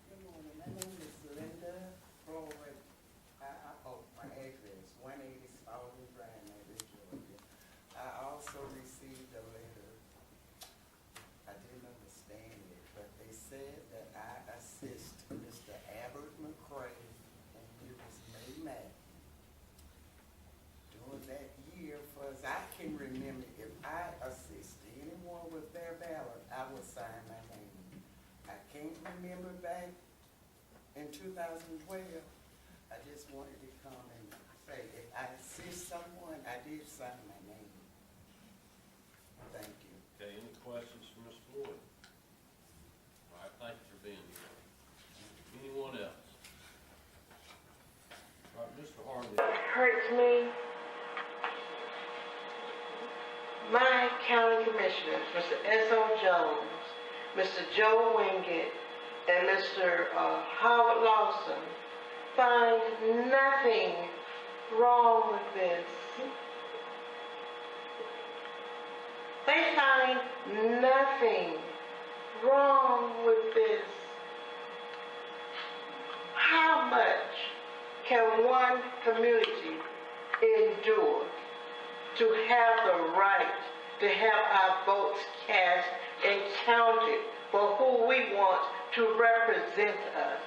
Good morning. My name is Linda Floyd. My address, 180 Spalding Drive, Navy, Georgia. I also received a letter. I didn't understand it, but they said that I assist Mr. Albert McCray and it was May Mack. During that year, for as I can remember, if I assist anyone with their ballot, I would sign my name. I can't remember back in 2012. I just wanted to come and say, if I assist someone, I did sign my name. Thank you. Okay, any questions for Ms. Floyd? All right, thank you for being here. Anyone else? All right, Mr. Harley. Hurts me my county commissioners, Mr. S.O. Jones, Mr. Joe Wingate, and Mr. Howard Lawson, find nothing wrong with this. They find nothing wrong with this. How much can one community endure to have the right to have our votes cast and counted for who we want to represent us?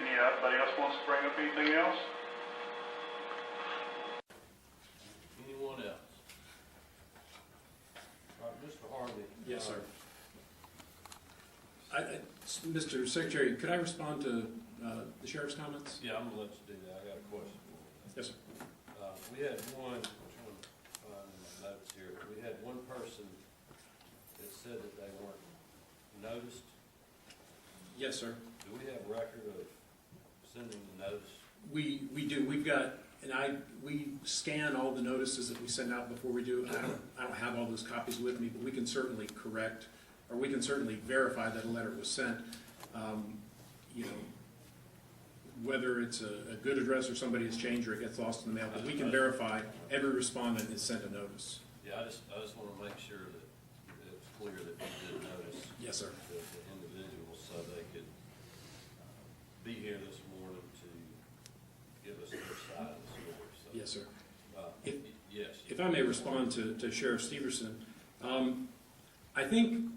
Anybody else wants to bring up anything else? Anyone else? All right, Mr. Harvey. Yes, sir. Mr. Secretary, could I respond to the sheriff's comments? Yeah, I'm gonna let you do that. I got a question for you. Yes, sir. We had one, I'm trying to find my notes here, we had one person that said that they weren't noticed. Yes, sir. Do we have record of sending the notice? We do. We've got, we scan all the notices that we send out before we do it. I don't have all those copies with me, but we can certainly correct, or we can certainly verify that a letter was sent. You know, whether it's a good address or somebody has changed or it gets lost in the mail, but we can verify every respondent has sent a notice. Yeah, I just want to make sure that it's clear that we did notice. Yes, sir. The individuals, so they could be here this morning to give us their side of the story. So, Yes, sir. Yes. If I may respond to Sheriff Steverson, I think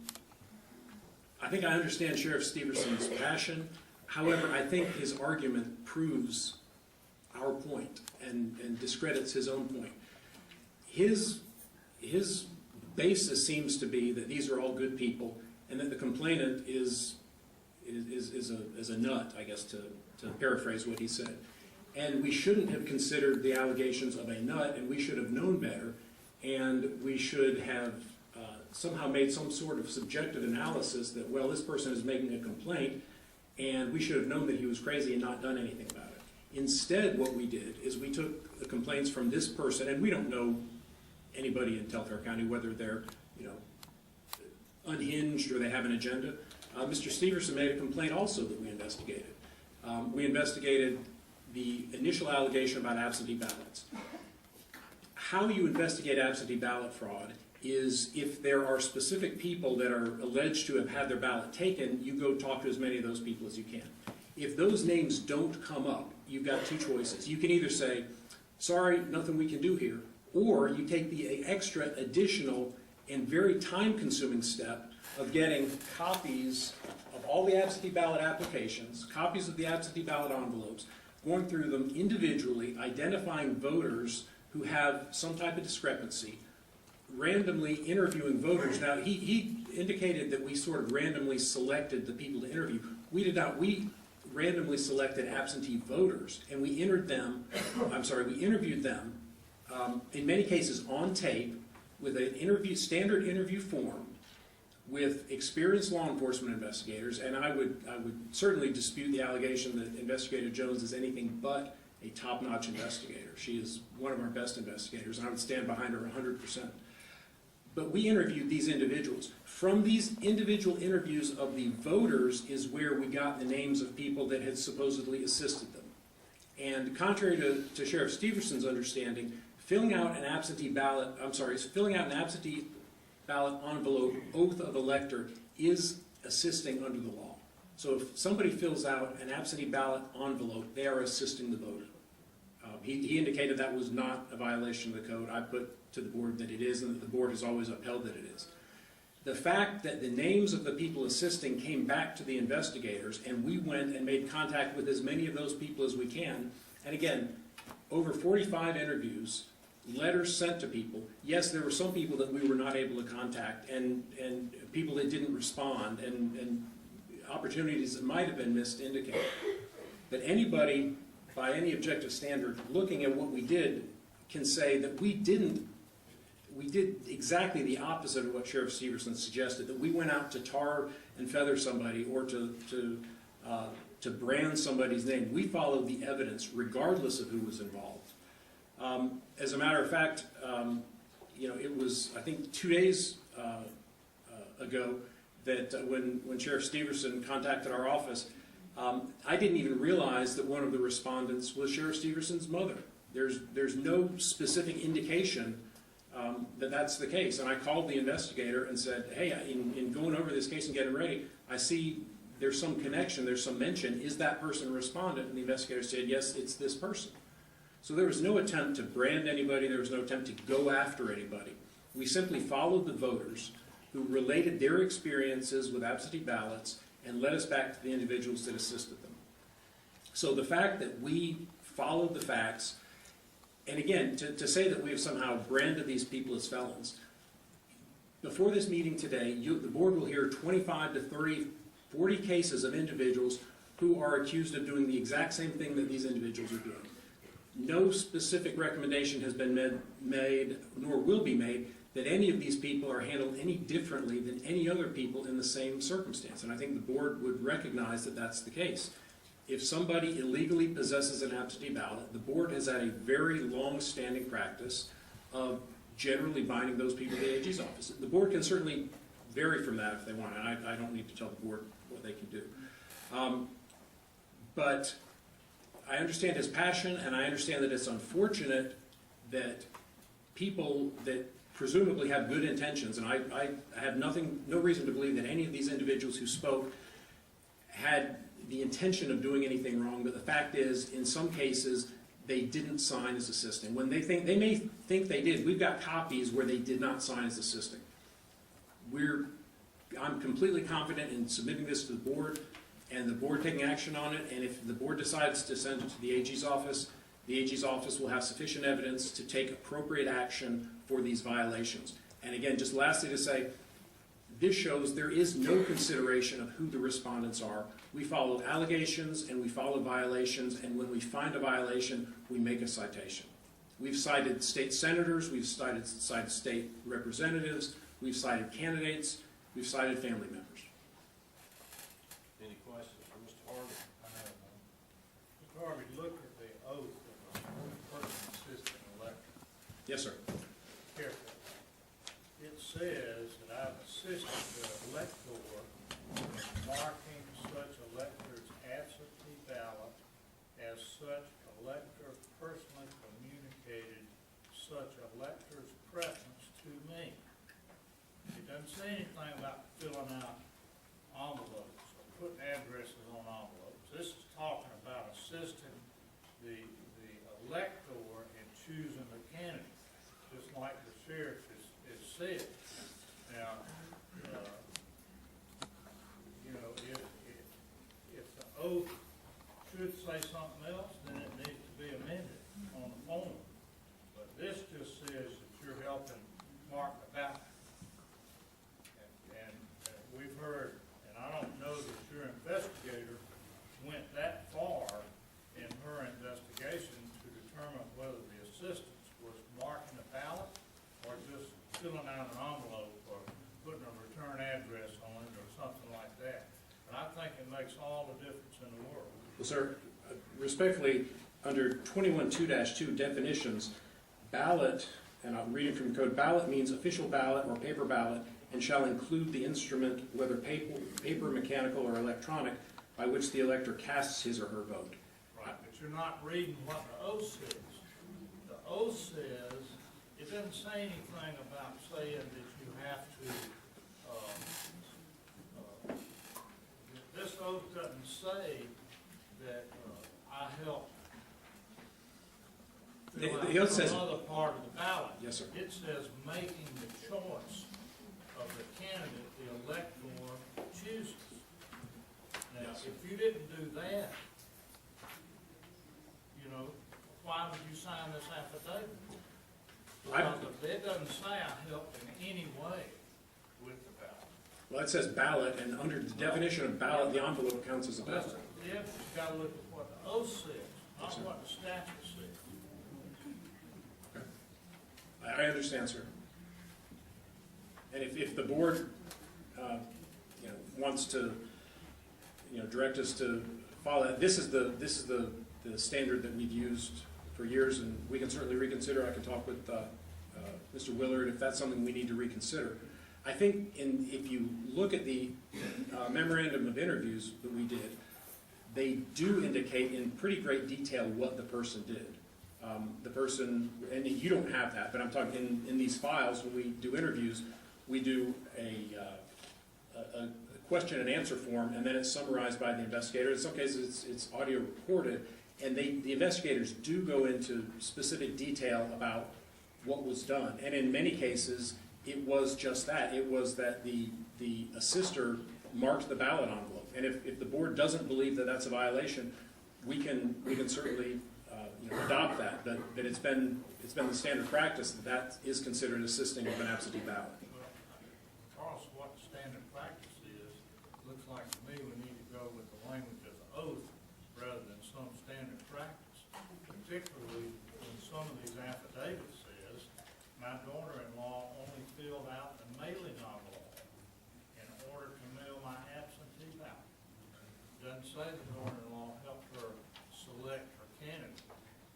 I understand Sheriff Stevenson's passion. However, I think his argument proves our point and discredits his own point. His basis seems to be that these are all good people and that the complainant is a nut, I guess, to paraphrase what he said. And we shouldn't have considered the allegations of a nut, and we should have known better, and we should have somehow made some sort of subjective analysis that, well, this person is making a complaint, and we should have known that he was crazy and not done anything about it. Instead, what we did is we took the complaints from this person, and we don't know anybody in Telfair County, whether they're, you know, unhinged or they have an agenda. Mr. Steverson made a complaint also that we investigated. We investigated the initial allegation about absentee ballots. How you investigate absentee ballot fraud is if there are specific people that are alleged to have had their ballot taken, you go talk to as many of those people as you can. If those names don't come up, you've got two choices. You can either say, sorry, nothing we can do here, or you take the extra additional and very time-consuming step of getting copies of all the absentee ballot applications, copies of the absentee ballot envelopes, going through them individually, identifying voters who have some type of discrepancy, randomly interviewing voters. Now, he indicated that we sort of randomly selected the people to interview. We did not. We randomly selected absentee voters, and we interviewed them, in many cases on tape, with an standard interview form, with experienced law enforcement investigators, and I would certainly dispute the allegation that Investigator Jones is anything but a top-notch investigator. She is one of our best investigators, and I would stand behind her 100%. But we interviewed these individuals. From these individual interviews of the voters is where we got the names of people that had supposedly assisted them. And contrary to Sheriff Stevenson's understanding, filling out an absentee ballot envelope, oath of elector, is assisting under the law. So if somebody fills out an absentee ballot envelope, they are assisting the voter. He indicated that was not a violation of the code. I put to the board that it is, and that the board has always upheld that it is. The fact that the names of the people assisting came back to the investigators, and we went and made contact with as many of those people as we can, and again, over 45 interviews, letters sent to people. Yes, there were some people that we were not able to contact, and people that didn't respond, and opportunities that might have been missed to indicate. But anybody, by any objective standard, looking at what we did, can say that we didn't we did exactly the opposite of what Sheriff Steverson suggested, that we went out to tar and feather somebody or to brand somebody's name. We followed the evidence regardless of who was involved. As a matter of fact, it was, I think, 2 days ago that when Sheriff Steverson contacted our office, I didn't even realize that one of the respondents was Sheriff Steverson's mother. There's no specific indication that that's the case. And I called the investigator and said, hey, in going over this case and getting ready, I see there's some connection, there's some mention. Is that person a respondent? And the investigator said, yes, it's this person. So there was no attempt to brand anybody. There was no attempt to go after anybody. We simply followed the voters who related their experiences with absentee ballots and led us back to the individuals that assisted them. So the fact that we followed the facts, and again, to say that we have somehow branded these people as felons, before this meeting today, the board will hear 25 to 30, 40 cases of individuals who are accused of doing the exact same thing that these individuals are doing. No specific recommendation has been made, nor will be made, that any of these people are handled any differently than any other people in the same circumstance. And I think the board would recognize that that's the case. If somebody illegally possesses an absentee ballot, the board has had a very long-standing practice of generally binding those people to the AG's office. The board can certainly vary from that if they want, and I don't need to tell the board what they can do. But I understand his passion, and I understand that it's unfortunate that people that presumably have good intentions, and I have no reason to believe that any of these individuals who spoke had the intention of doing anything wrong, but the fact is, in some cases, they didn't sign as assisting. When they may think they did, we've got copies where they did not sign as assisting. I'm completely confident in submitting this to the board, and the board taking action on it, and if the board decides to send it to the AG's office will have sufficient evidence to take appropriate action for these violations. And again, just lastly to say, this shows there is no consideration of who the respondents are. We followed allegations and we followed violations, and when we find a violation, we make a citation. We've cited state senators, we've cited state representatives, we've cited candidates, we've cited family members. Any questions for Mr. Harvey? Mr. Harvey, look at the oath of the person assisting elector. Yes, sir. Carefully. It says that I've assisted the elector in marking such elector's absentee ballot as such elector personally communicated such elector's preference to me. It doesn't say anything about filling out envelopes or putting addresses on envelopes. This is talking about assisting the elector in choosing the candidate, just like the sheriff is said. Now, if the oath should say something else, then it needs to be amended on the form. But this just says that you're helping mark the ballot. And we've heard, and I don't know that your investigator went that far in her investigation to determine whether the assistance was marking the ballot or just filling out an envelope or putting a return address on it or something like that. And I think it makes all the difference in the world. Well, sir, respectfully, under 21-2-2 definitions, ballot, and I'm reading from the code, ballot means official ballot or paper ballot and shall include the instrument, whether paper, mechanical, or electronic, by which the elector casts his or her vote. Right, but you're not reading what the oath says. The oath says, it doesn't say anything about saying that you have to, this oath doesn't say that I help fill out The oath says, another part of the ballot. Yes, sir. It says making the choice of the candidate the elector chooses. Now, Yes. if you didn't do that, why would you sign this affidavit? Because it doesn't say I helped in any way with the ballot. Well, it says ballot, and under the definition of ballot, the envelope counts as a ballot. Yeah, but you gotta look at what the oath says, not what the statute says. Okay. I understand, sir. And if the board, wants to, direct us to follow that, this is the standard that we've used for years, and we can certainly reconsider. I can talk with Mr. Willard if that's something we need to reconsider. I think if you look at the memorandum of interviews that we did, they do indicate in pretty great detail what the person did. The person, and you don't have that, but I'm talking in these files when we do interviews, we do a question and answer form, and then it's summarized by the investigator. In some cases, it's audio recorded, and the investigators do go into specific detail about what was done. And in many cases, it was just that. It was that the assister marked the ballot envelope. And if the board doesn't believe that that's a violation, we can certainly adopt that. But it's been the standard practice that is considered assisting with an absentee ballot. Regardless of what the standard practice is, it looks like to me we need to go with the language of the oath rather than some standard practice. Particularly when some of these affidavits says, my daughter-in-law only filled out the mailing envelope in order to mail my absentee ballot. It doesn't say the daughter-in-law helped her select her candidate.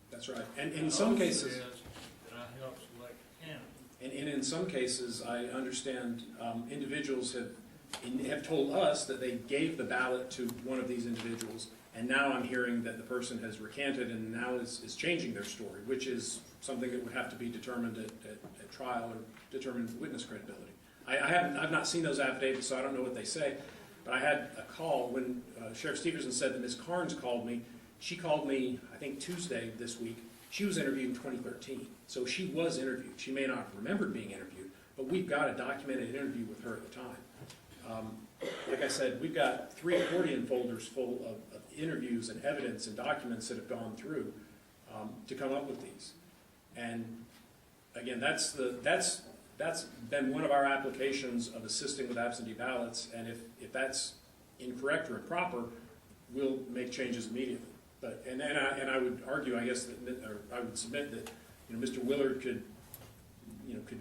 That's right. And in some cases, that I helped select a candidate. and in some cases, I understand individuals have told us that they gave the ballot to one of these individuals, and now I'm hearing that the person has recanted and now is changing their story, which is something that would have to be determined at trial or determined witness credibility. I've not seen those affidavits, so I don't know what they say, but I had a call when Sheriff Stevenson said that Ms. Carnes called me. She called me, I think, Tuesday this week. She was interviewed in 2013, so she was interviewed. She may not have remembered being interviewed, but we've got a documented interview with her at the time. Like I said, we've got 3 accordion folders full of interviews and evidence and documents that have gone through to come up with these. And again, that's been one of our applications of assisting with absentee ballots, and if that's incorrect or improper, we'll make changes immediately. But and I would argue, I guess, or I would submit that Mr. Willard could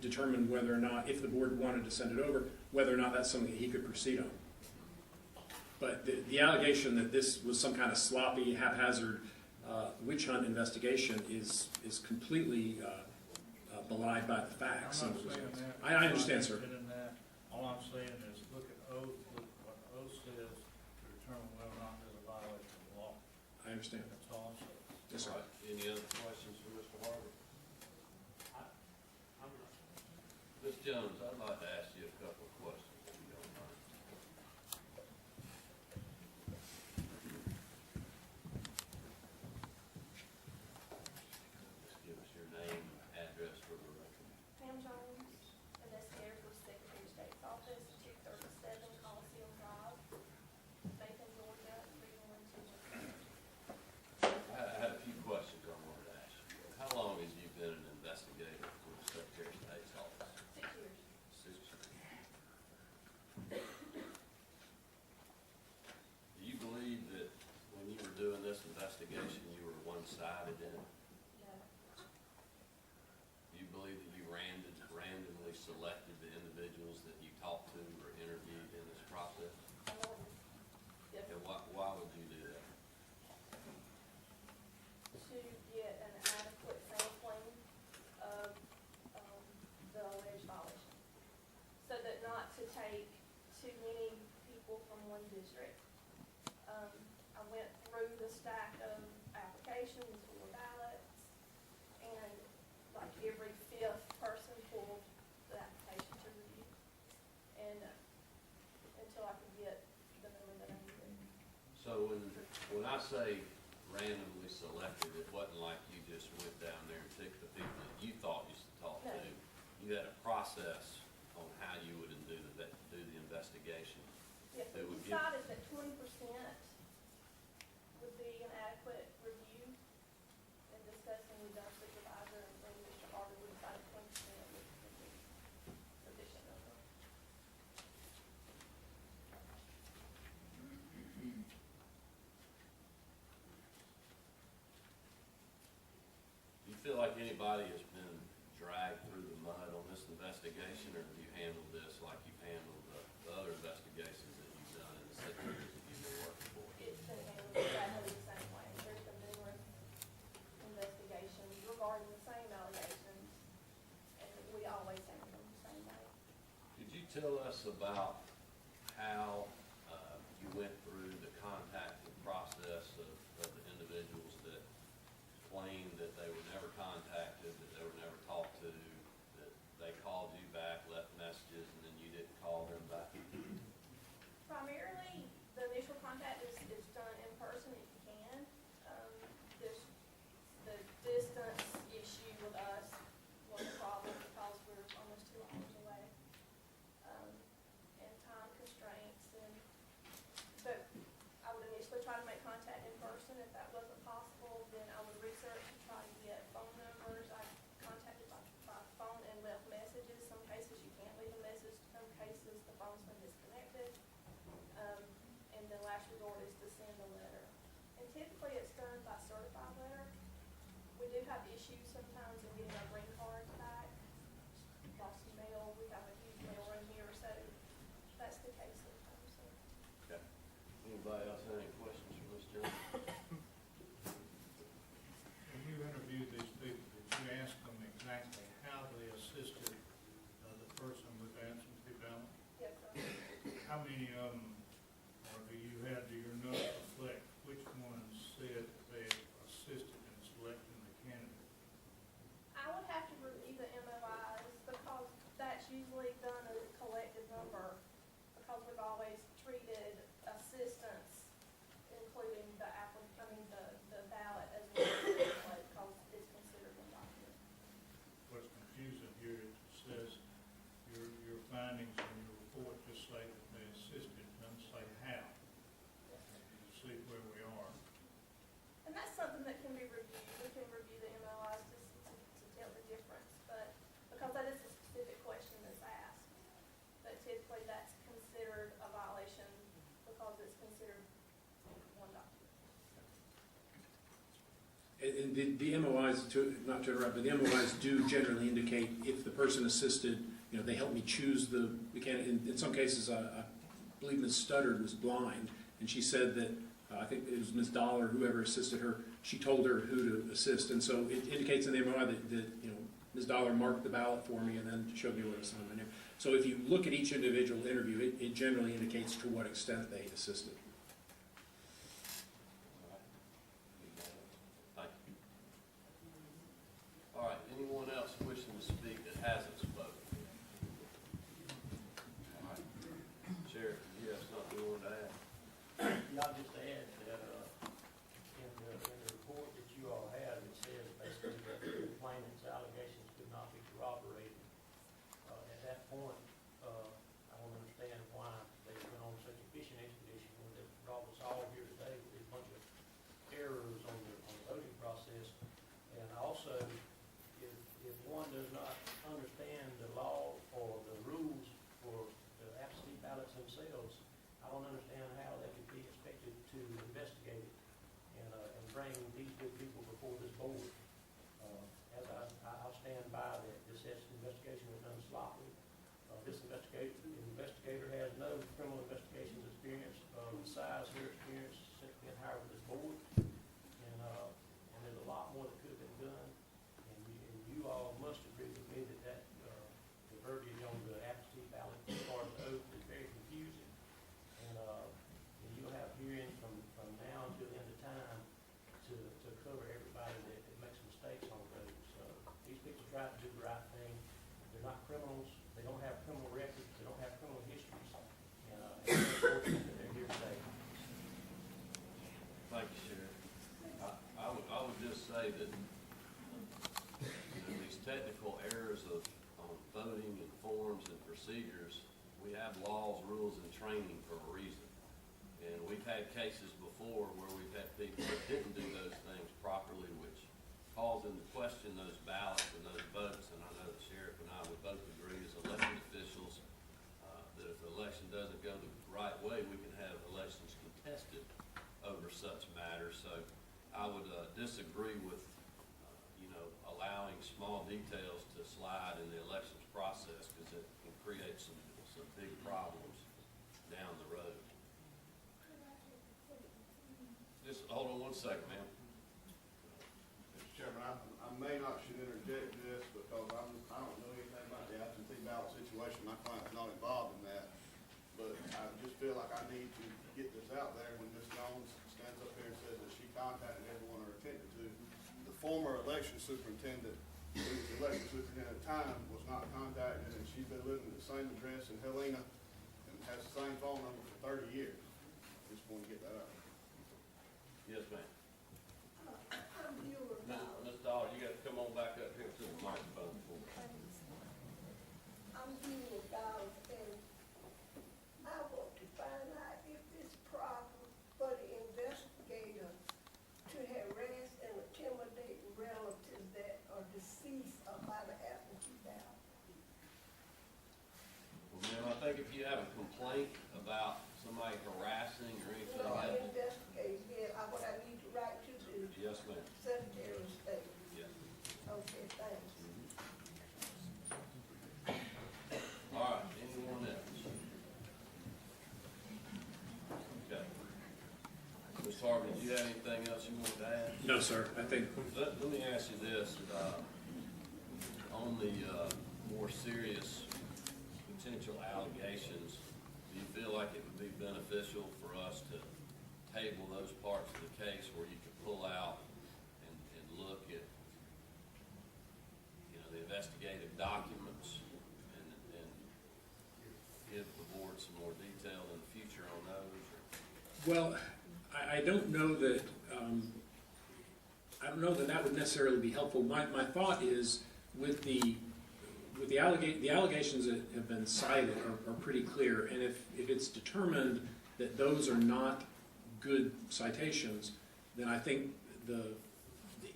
determine whether or not, if the board wanted to send it over, whether or not that's something that he could proceed on. But the allegation that this was some kind of sloppy, haphazard witch hunt investigation is completely belied by the facts. I'm not saying that. I understand, sir. All I'm saying is look at oath, look at what oath says to determine whether or not there's a violation of the law. I understand. That's all I'm saying. Yes, sir. All right. Any other questions for Mr. Harvey? Ms. Jones, I'd like to ask you a couple of questions, if you don't mind. Just give us your name, address for the record. Pam Jones, investigator for Secretary of State's Office, 237 Coliseum Drive, Macon, Georgia, 31217. I had a few questions I wanted to ask you. How long have you been an investigator for the Secretary of State's Office? 6 years. 6 years. Do you believe that when you were doing this investigation, you were one-sided in it? No. Do you believe that you randomly selected the individuals that you talked to or interviewed in this process? Yes. And why would you do that? To get an adequate sampling of the alleged violation. So that not to take too many people from one district. I went through the stack of applications or ballots, and like every 5th person pulled the application to review. And until I could get the number that I needed. So when I say randomly selected, it wasn't like you just went down there and picked the people that you thought you should talk No. to. You had a process on how you would do the investigation. Yes, That we would give- decided that 20% would be an adequate review. And discussing with our supervisor and Mr. Harvey, we decided 20% would be sufficient number. Do you feel like anybody has been dragged through the mud on this investigation, or have you handled this tell us about how you went through the contacting process of the individuals that claimed that they were never contacted, that they were never talked to, that they called you back, left messages, and then you didn't call them back? Primarily, the initial contact is done in person if you can. The distance issue with us was a problem because we're almost 2 hours away. And time constraints, but I would initially try to make contact in person. If that wasn't possible, then I would research and try to get phone numbers. I contacted by phone and left messages. Some cases you can't leave a message, some cases the phone's been disconnected. And the last resort is to send a letter. And typically it's done by certified letter. We do have issues sometimes in getting our green cards back. Lost mail, we have a huge mail room here, so that's the case sometimes. So. Okay. Anybody else have any questions for Ms. Jones? When you interviewed these people, did you ask them exactly how they assisted the person with absentee ballot? Yes, sir. How many of them, or do you have, do your notes reflect which ones said that they assisted in selecting the candidate? I would have to review the MOIs because that's usually done as a collective number because we've always treated assistance, including the ballot as well as the template because it's considered one document. What's confusing here, it says your findings in your report just say that they assisted, doesn't say how. You see where we are. And that's something that can be reviewed. We can review the MOIs to tell the difference, but because that is a specific question that's asked, but typically that's considered a violation because it's considered one document. And the MOIs, not to interrupt, but the MOIs do generally indicate if the person assisted, you know, they helped me choose the candidate. In some cases, I believe Ms. Studdard was blind, and she said that, I think it was Ms. Dollar, whoever assisted her, she told her who to assist. And so it indicates in the MOI that you know, Ms. Dollar marked the ballot for me and then showed me where to sign my name. So if you look at each individual interview, it generally indicates to what extent they assisted. All right, anyone else wishing to speak that hasn't spoken? All right, Sheriff, you have something you want to add? Yeah, I'll just add that in the report that you all have, it says basically that the complainant's allegations could not be corroborated. At that point, I don't understand why they went on such a fishing expedition when they brought us all here today with a bunch of errors on the voting process. And also, if one does not understand the law or the rules for the absentee ballots themselves, I don't understand how they could be expected to investigate it and bring these good people before this board. As I'll stand by that this investigation was done sloppily. This investigator has no criminal investigations experience besides her experience since being hired with this board. And there's a lot more that could have been done. And you all must agree with me that the verbiage on the absentee ballot as far as the oath is very confusing. And you'll have hearings from now until the end of time to cover everybody that makes mistakes on those. These people try to do the right thing. They're not criminals. They don't have criminal records. They don't have criminal histories. And it's unfortunate that they're here today. Thank you, Sheriff. I would just say that these technical errors on voting and forms and procedures, we have laws, rules, and training for a reason. And we've had cases before where we've had people that didn't do those things properly, which calls into question those ballots and those votes. And I know the Sheriff and I would both agree as elected officials that if the election doesn't go the right way, we can have elections contested over such matters. So I would disagree with allowing small details to slide in the elections process because it can create some big problems down the road. Just hold on 1 second, ma'am. Mr. Chairman, I may not should interject this because I don't know anything about the absentee ballot situation. My client's not involved in former election superintendent, who was the election superintendent at the time, was not contacted, and she's been living at the same address in Helena and has the same phone number for 30 years. Just want to get that out. Yes, ma'am. I'm viewer. Ms. Dahl, you got to come on back up here to the microphone for me. I'm viewer dollars, and I want to find out if it's proper for the investigator to harass and intimidate relatives that are deceased or by the absentee ballot. Well, ma'am, I think if you have a complaint about somebody harassing or anything No, else. investigate, yeah, what I need to write to the Yes, ma'am. Secretary of State. Yes. Okay, thanks. All right, anyone else? Okay. Ms. Harvey, do you have anything else you wanted to add? No, sir. I think Let me ask you this, on the more serious potential allegations, do you feel like it would be beneficial for us to table those parts of the case where you could pull out and look at, you know, the investigative documents and give the board some more detail in the future on those? Or? Well, I don't know that that would necessarily be helpful. My thought is with the allegations that have been cited are pretty clear, and if it's determined that those are not good citations, then I think the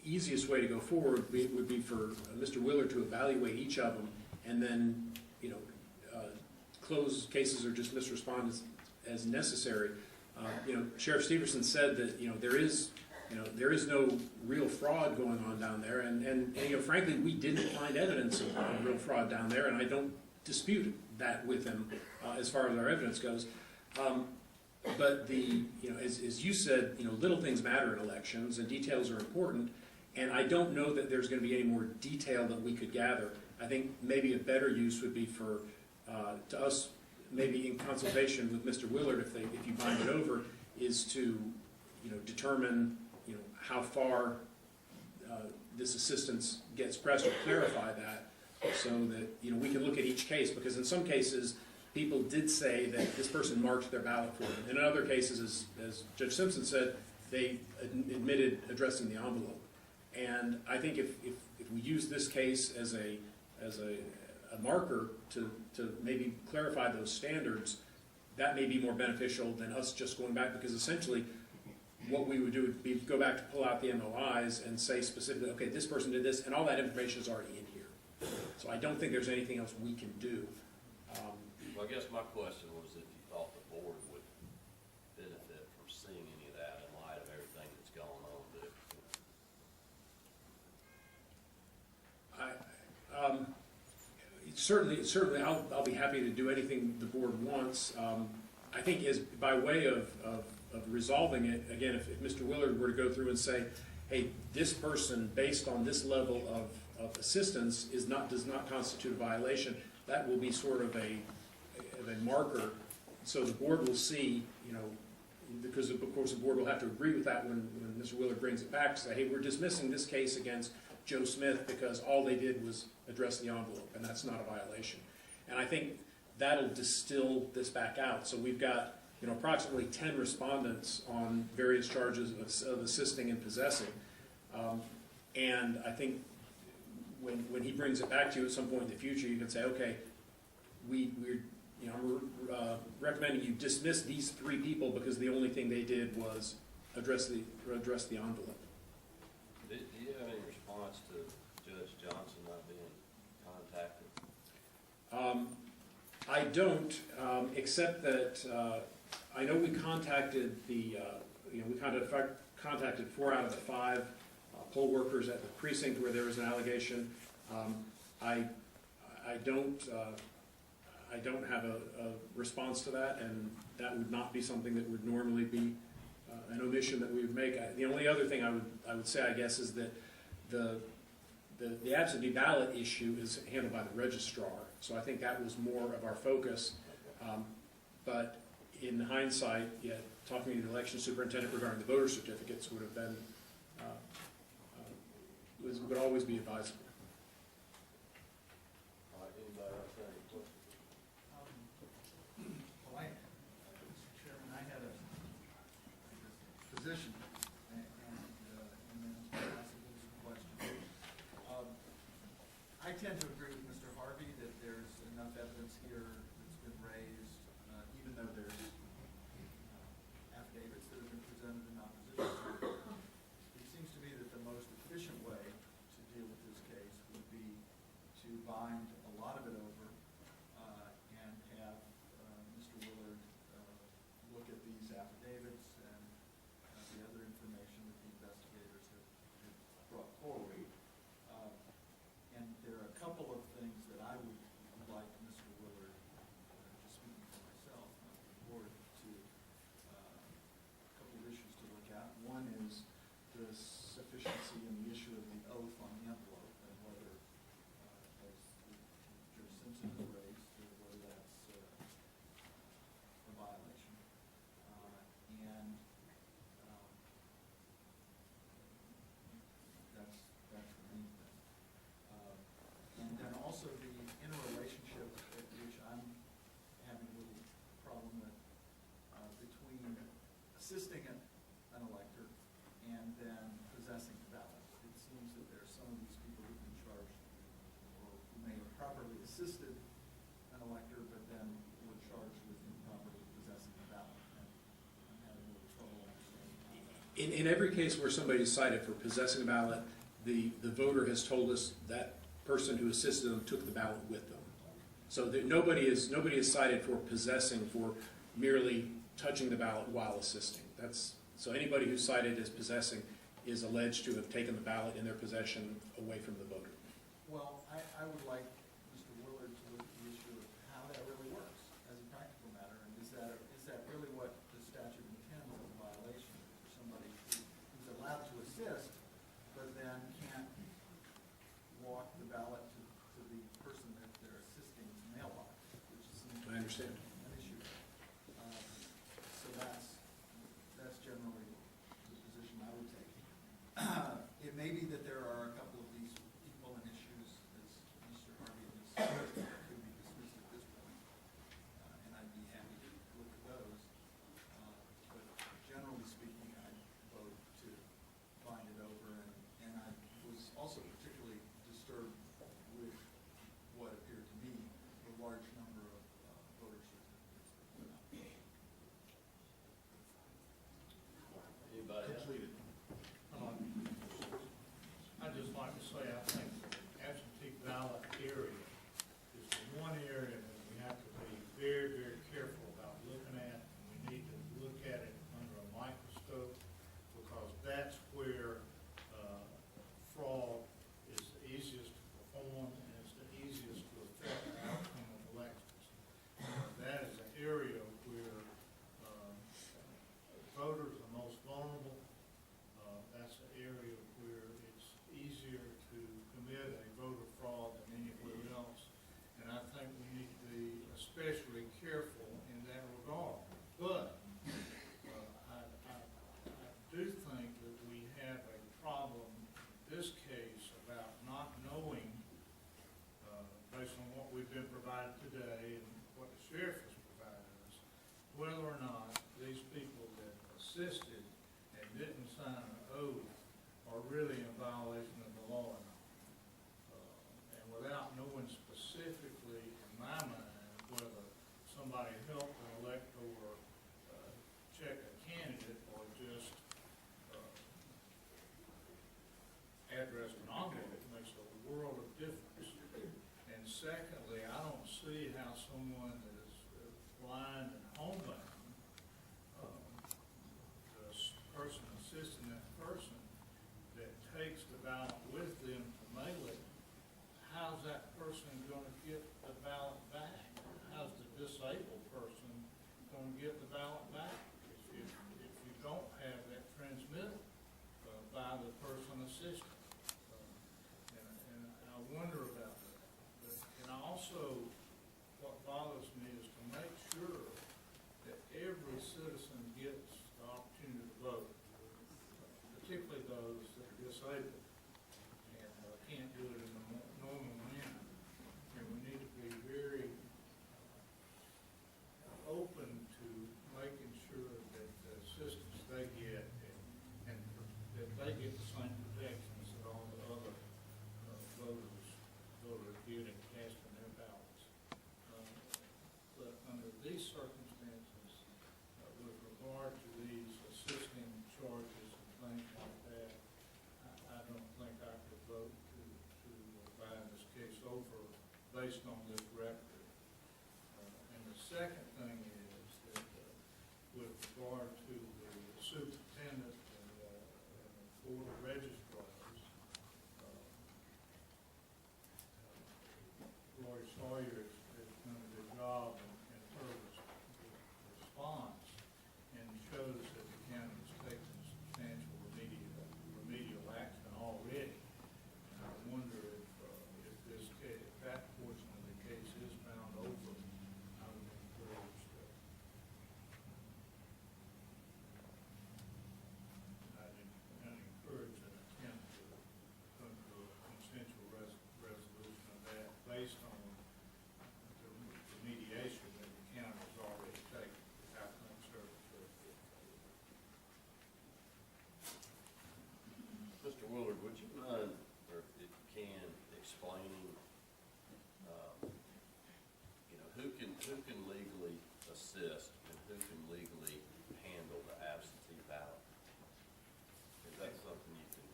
easiest way to go forward would be for Mr. Willard to evaluate each of them and then, you know, close cases or just misrespond as necessary. You know, Sheriff Stevenson said that, you know, there is no real fraud going on down there, and you know, frankly, we didn't find evidence of real fraud down there, and I don't dispute that with him as far as our evidence goes. But you know, as you said, you know, little things matter in elections, and details are important, and I don't know that there's going to be any more detail that we could gather. I think maybe a better use would be for to us, maybe in consultation with Mr. Willard, if you bind it over, is to, you know, determine, you know, how far this assistance gets pressed, or clarify that, so that, you know, we can look at each case, because in some cases people did say that this person marked their ballot for them, and in other cases, as Judge Simpson said, they admitted addressing the envelope. And I think if we use this case as a marker to maybe clarify those standards, that may be more beneficial than us just going back, because essentially what we would do would be go back to pull out the MOIs and say specifically, okay, this person did this, and all that information is already in here. So I don't think there's anything else we can do. Well, I guess my question was if you thought the board would benefit from seeing any of that in light of everything that's going on. Certainly, I'll be happy to do anything the board wants. I think as by way of resolving it, again, if Mr. Willard were to go through and say, hey, this person, based on this level of assistance, does not constitute a violation, that will be sort of a marker, so the board will see, you know, because of course the board will have to agree with that when Mr. Willard brings it back to say, hey, we're dismissing this case against Joe Smith because all they did was address the envelope, and that's not a violation. And I think that'll distill this back out. So we've got, you know, approximately 10 respondents on various charges of assisting and possessing. And I think when he brings it back to you at some point in the future, you can say, okay, we're recommending you dismiss these 3 people because the only thing they did was address the envelope. Do you have any response to Judge Johnson not being contacted? I don't, except that I know we contacted we contacted 4 out of the 5 poll workers at the precinct where there was an allegation. I don't have a response to that, and that would not be something that would normally be an omission that we would make. The only other thing I would say, I guess, is that the absentee ballot issue is handled by the registrar, so I think that was more of our focus. But in hindsight, yeah, talking to the election superintendent regarding the voter certificates would have been would always be advisable. All right, anybody else have any questions? Well, Mr. Chairman, I had a position, and then ask some questions. I tend to agree with Mr. Harvey that there's enough evidence here that's been raised, even though there's affidavits that have been presented in opposition to it. It seems to me that the most efficient way to deal with this case would be to bind a lot of it over and have Mr. Willard look at these affidavits and the other information that the investigators have brought forward. And there are a couple of things that I would like Mr. Willard, just speaking for myself, not the board, to a couple of issues to look at. One is the sufficiency and the issue of the oath on the envelope, and whether, as Judge Simpson has raised, whether that's a violation. And that's the main thing. And then also the interrelationship, which I'm having a little problem with, between assisting an elector and then possessing the ballot. It seems that there are some of these people who've been charged, or who may have properly assisted an elector, but then were charged with improperly possessing the ballot. And I'm having a little trouble understanding how that. In every case where somebody is cited for possessing a ballot, the voter has told us that person who assisted them took the ballot with them. So that nobody is cited for possessing, for merely touching the ballot while assisting. So anybody who's cited as possessing is alleged to have taken the ballot in their possession away from the voter. Well, I would like Mr. Willard to look at the issue of how that really works as a practical matter, and is that really what the statute intends as a violation for somebody who's allowed to assist, but then can't walk the ballot to the person that they're assisting's mailbox, which seems I understand. an issue. So that's generally the position I would take. It may be that there are a couple of these people and issues, as Mr. Harvey has suggested, that could be dismissed at this point, and I'd be happy to look at those. But generally speaking, I'd vote to bind it over, and I was also particularly disturbed with what appeared to me the large number of voter certificates that went out. Anybody else? Completed. I'd just like to say, I think absentee ballot area is the one area that we have to be very, very careful about looking at. We need to look at it under a microscope, because that's where fraud is the easiest to perform, and it's the easiest to affect the outcome of elections. That is an area where voters are most vulnerable. That's an area where it's easier to commit a voter fraud than anywhere else. And I think we need to be especially careful in that regard. But I do think that we have a problem in this case about not knowing, based on what we've been provided today and what the sheriff has provided us, whether or not these people that assisted and didn't sign an oath are really in violation of the law or not. And without knowing specifically, in my mind, whether somebody helped an elector or check a candidate or just addressed an envelope, it makes a world of difference. And secondly, I don't see how someone that is blind and homebound, the person assisting that person that takes the ballot with them to mail it, how's that person going to get the ballot back? How's the disabled person going to get the ballot back if you don't have that transmitted by the person assisting? And I wonder about that. And also, what bothers me is to make sure that every citizen gets the opportunity to vote, particularly those that are disabled. And open to making sure that the assistance they get and that they get the same protections that all the other voters get in casting their ballots. But under these circumstances, with regard to these assisting charges and things like that, I don't think I could vote to bind this case over based on this record. And the second thing is that with regard to the superintendent and the board of registrars, Lori Sawyer has done a good job in her response and shows that the county has taken substantial remedial action already. And I wonder if this case, if that portion of the case is found over, I would encourage an attempt to come to a consensual resolution of that based on the remediation that the county has already taken. I think Mr. Willard, would you mind, or if you can, explaining, who can legally assist and who can legally handle the absentee ballot? Is that something you can?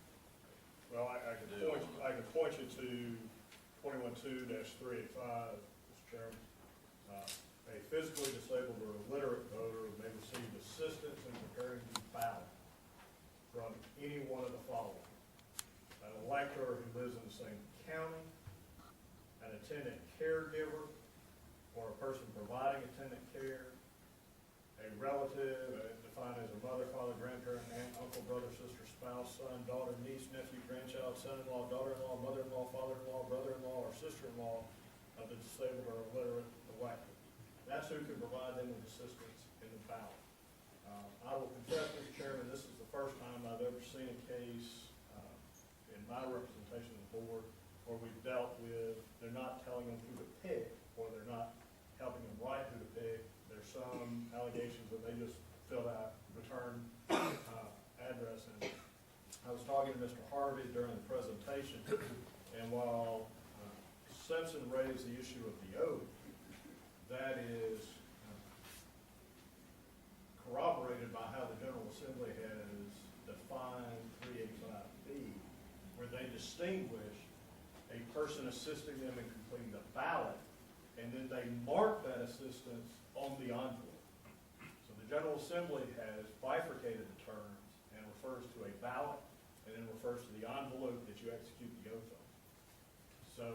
Well, I can point you to 21-2-385, Mr. Chairman. A physically disabled or illiterate voter may receive assistance in preparing the ballot from any one of the following: an elector who lives in the same county, an attendant caregiver, or a person providing attendant care, a relative, defined as a mother, father, grandparent, aunt, uncle, brother, sister, spouse, son, daughter, niece, nephew, grandchild, son-in-law, daughter-in-law, mother-in-law, father-in-law, brother-in-law, or sister-in-law of the disabled or illiterate elector. That's who can provide them with assistance in the ballot. I will confess, Mr. Chairman, this is the first time I've ever seen a case in my representation of the board where we've dealt with, they're not telling them who to pick, or they're not helping them write who to pick. There's some allegations that they just filled out, return address. And I was talking to Mr. Harvey during the presentation, and while Simpson raised the issue of the oath, that is corroborated by how the General Assembly has defined 385B, where they distinguish a person assisting them in completing the ballot, and then they mark that assistance on the envelope. So the General Assembly has bifurcated the terms and refers to a ballot, and then refers to the envelope that you execute the oath on. So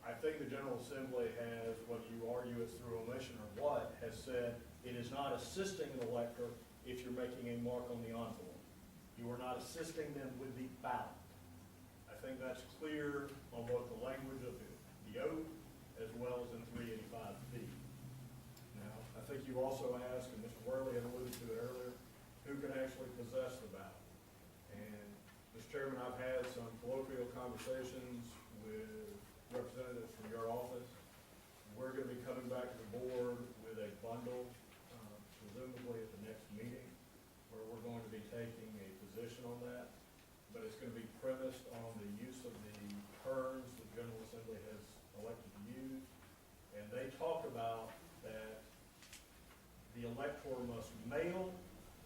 I think the General Assembly has, whether you argue it's through omission or what, has said it is not assisting an elector if you're making a mark on the envelope. You are not assisting them with the ballot. I think that's clear on both the language of the oath as well as in 385B. Now, I think you also asked, and Mr. Worley had alluded to it earlier, who can actually possess the ballot. And, Mr. Chairman, I've had some colloquial conversations with representatives from your office. We're going to be coming back to the board with a bundle, presumably at the next meeting, where we're going to be taking a position on that. But it's going to be premised on the use of the terms the General Assembly has elected to use. And they talk about that the elector must mail,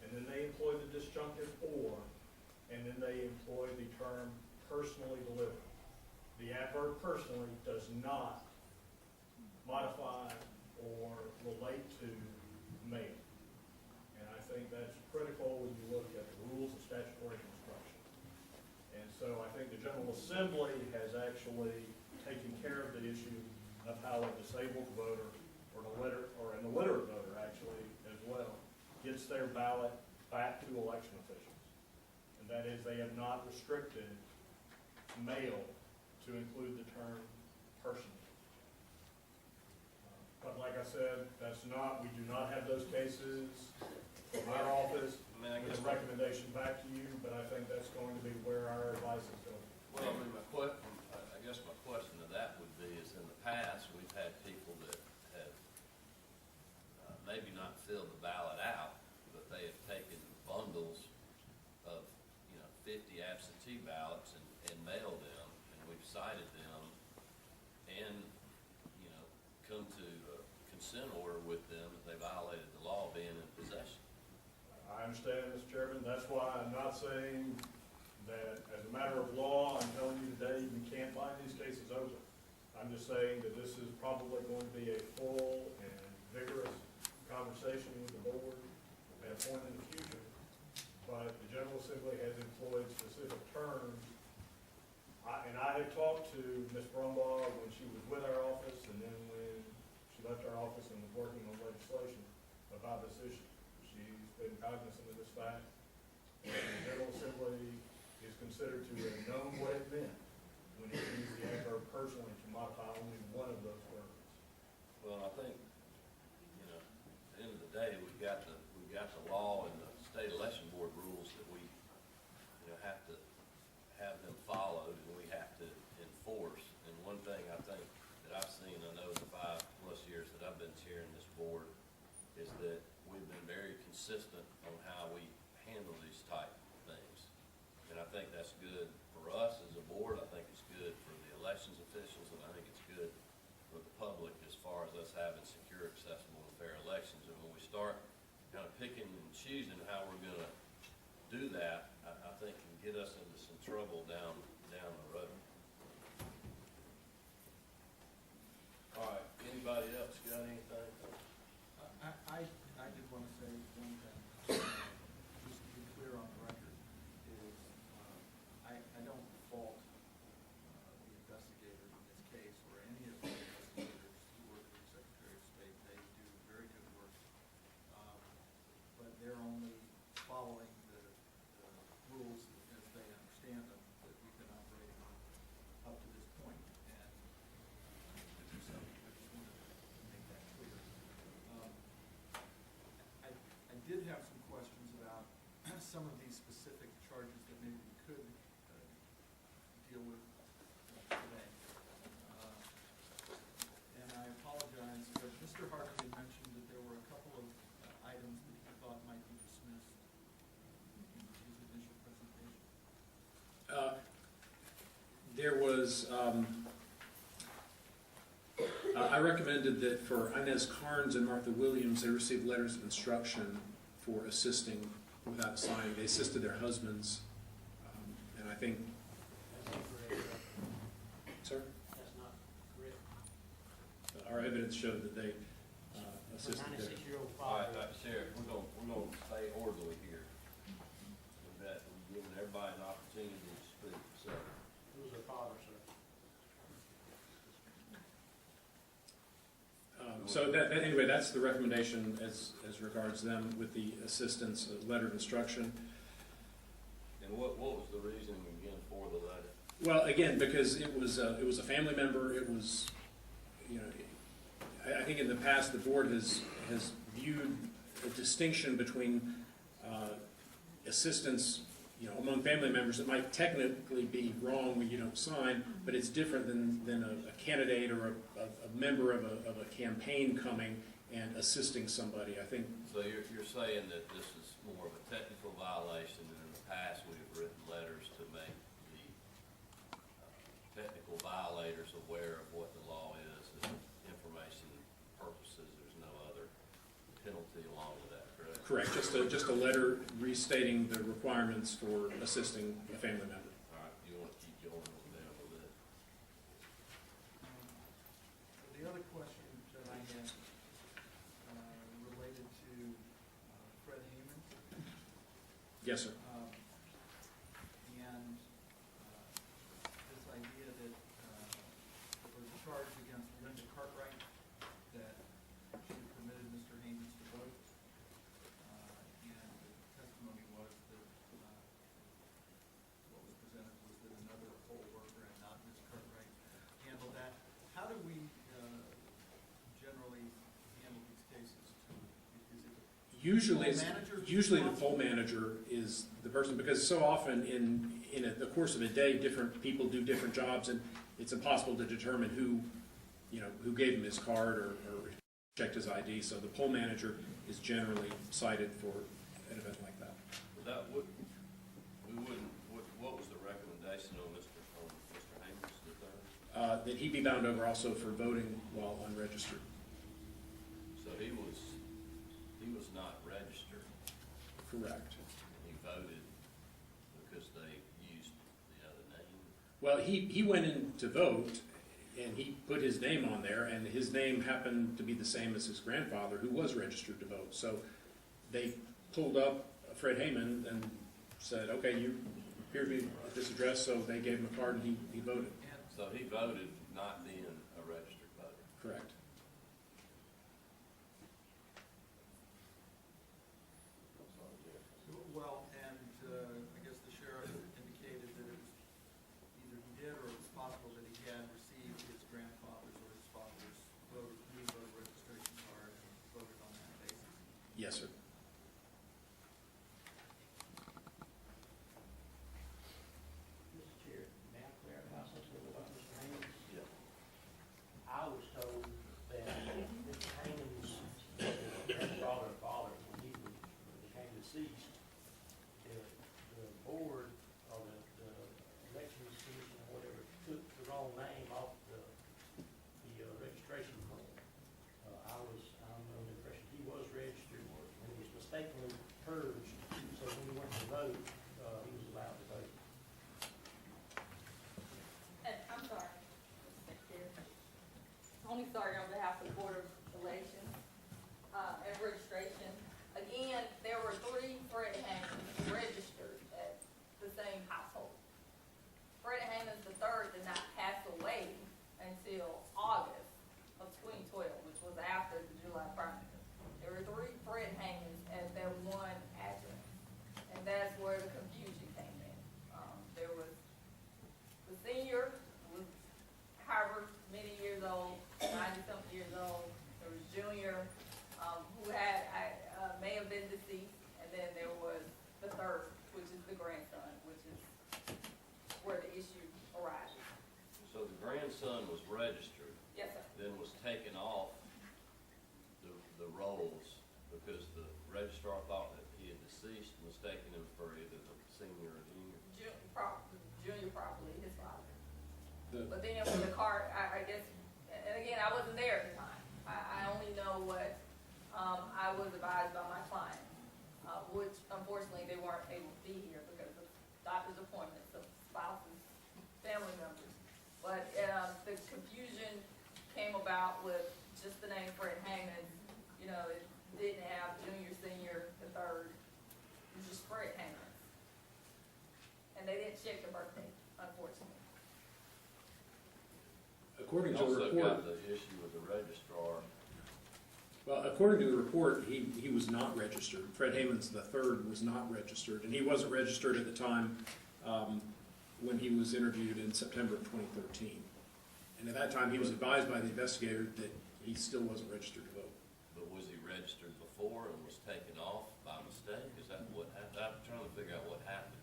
and then they employ the disjunctive or, and then they employ the term personally delivered. The adverb personally does not modify or relate to mail. And I think that's critical when you look at the rules of statutory construction. And so I think the General Assembly has actually taken care of the issue of how a disabled voter or an illiterate voter actually as well gets their ballot back to election officials. And that is, they have not restricted mail to include the term personally. But like I said, we do not have those cases from our office with a recommendation back to you, but I think that's going to be where our advice is going. Well, I mean, I guess my question to that would be is in the past, we've had people that have fill the ballot out, but they have taken bundles of, 50 absentee ballots and mailed them, and we've cited them and, come to a consent order with them that they violated the law being in possession. I understand, Mr. Chairman. That's why I'm not saying that as a matter of law, I'm telling you today, we can't bind these cases over. I'm just saying that this is probably going to be a full and vigorous conversation with the board at a point in the future. But the General Assembly has employed specific terms. I have talked to Ms. Brumbaugh when she was with our office and then when she left our office and was working on legislation about this issue. She's been cognizant of this fact. And the General Assembly is considered to have known what it meant when it used the adverb personally to modify only one of those words. Well, I think, at the end of the day, we've got the law and the state election board rules that we, have to have them followed and we have to enforce. And one thing I think that I've seen, I know the 5+ years that I've been chairing this board, is that we've been very consistent on how we handle these type of things. And I think that's good for us as a board. I think it's good for the elections officials, and I think it's good for the public as far as us having secure, accessible, and fair elections. And when we start kind of picking and choosing how we're going to do that, I think can get us into some trouble down the road. All right, anybody else got anything? I did want to say one thing, just to be clear on the record, is I don't fault the investigator in this case or any of the investigators who work for the Secretary of State. They do very good work, but they're only following the rules as they understand them that we've been operating on up to this point. And so I just wanted to make that clear. I did have some questions about some of these specific charges that maybe we could deal with today. And I apologize, but Mr. Hartley had mentioned that there were a couple of items that he thought might be dismissed in his initial presentation. There was, I recommended that for Inez Carnes and Martha Williams, they received letters of instruction for assisting without signing. They assisted their husbands, and I think... That's not correct. Sir? That's not correct. Our evidence showed that they assisted their... 96-year-old All father. right, Sheriff, we're gonna stay orderly here. We're giving everybody an opportunity to speak, so. Who's their father, sir? So anyway, that's the recommendation as regards them with the assistance letter of instruction. And what was the reasoning again for the letter? Well, again, because it was a family member. It was, I think in the past the board has viewed a distinction between assistance, among family members that might technically be wrong when you don't sign, but it's different than a candidate or a member of a campaign coming and assisting somebody. I think. So you're saying that this is more of a technical violation, and in the past we've written letters to make the technical violators aware of what the law is, and information purposes. There's no other penalty along with that, correct? Correct. Just a letter restating the requirements for assisting a family member. All right. You want to keep going down with it? The other question that I had related to Fred Heyman. Yes, sir. And this idea that there was a charge against Linda Cartwright that she had permitted Mr. Heyman to vote. And the testimony was that what was presented was that another poll worker and not Ms. Cartwright handled that. How do we generally handle these cases? Usually the poll manager is the person, because so often in the course of a day, different people do different jobs, and it's impossible to determine who gave him his card or checked his ID, so the poll manager is generally cited for an event like that. That would, we wouldn't, what was the recommendation on Mr. Haynes III? That he be bound over also for voting while unregistered. So he was not registered. Correct. He voted because they used the other name. Well, he went in to vote, and he put his name on there, and his name happened to be the same as his grandfather, who was registered to vote. So they pulled up Fred Heyman and said, okay, you appear to be at this address, so they gave him a card and he voted. So he voted not being a registered voter. Correct. Well, and I guess the sheriff indicated that it was either he did or it was possible that he had received his grandfather's or his father's new voter registration card and voted on that basis. Yes, sir. Mr. Chair, may I clarify something about Mr. Haynes? Yeah. I was told that Mr. Haynes' grandfather or father, when he became deceased, the board or the elections commission or whatever took the wrong name off the registration form. I was under the impression he was registered and he was mistakenly purged, so when he went to vote, he was allowed to vote. I'm sorry, Mr. Secretary. Only sorry on behalf of the Board of Elections and Registration. Again, there were 3 Fred Hammonds registered at the same household. Fred Hammonds III did not pass away until August of 2012, which was after the July primary. There were 3 Fred Hammonds at that one address, and that's where the confusion came in. There was the senior, was however many years old, 90-something years old. There was junior, who had may have been deceased, and then there was the third, which is the grandson, which is where the issue arises. So the grandson was registered. Yes, sir. Then was taken off the rolls because the registrar thought that he had deceased, mistaken him for either the senior or junior. Junior properly, his father. But then with the card, I guess, and again, I wasn't there at the time. I only know what I was advised by my client, which unfortunately they weren't able to be here because of doctor's appointments, of spouses, family members. But the confusion came about with just the name Fred Hammond. You know, it didn't have junior, senior, the third. It was just Fred Hammond. And they didn't check the birthday, unfortunately. According to the Also report, got the issue with the registrar. well, according to the report, he was not registered. Fred Hammonds III was not registered, and he wasn't registered at the time when he was interviewed in September of 2013. And at that time, he was advised by the investigator that he still wasn't registered to vote. But was he registered before and was taken off by mistake? Is that what happened? I'm trying to figure out what happened.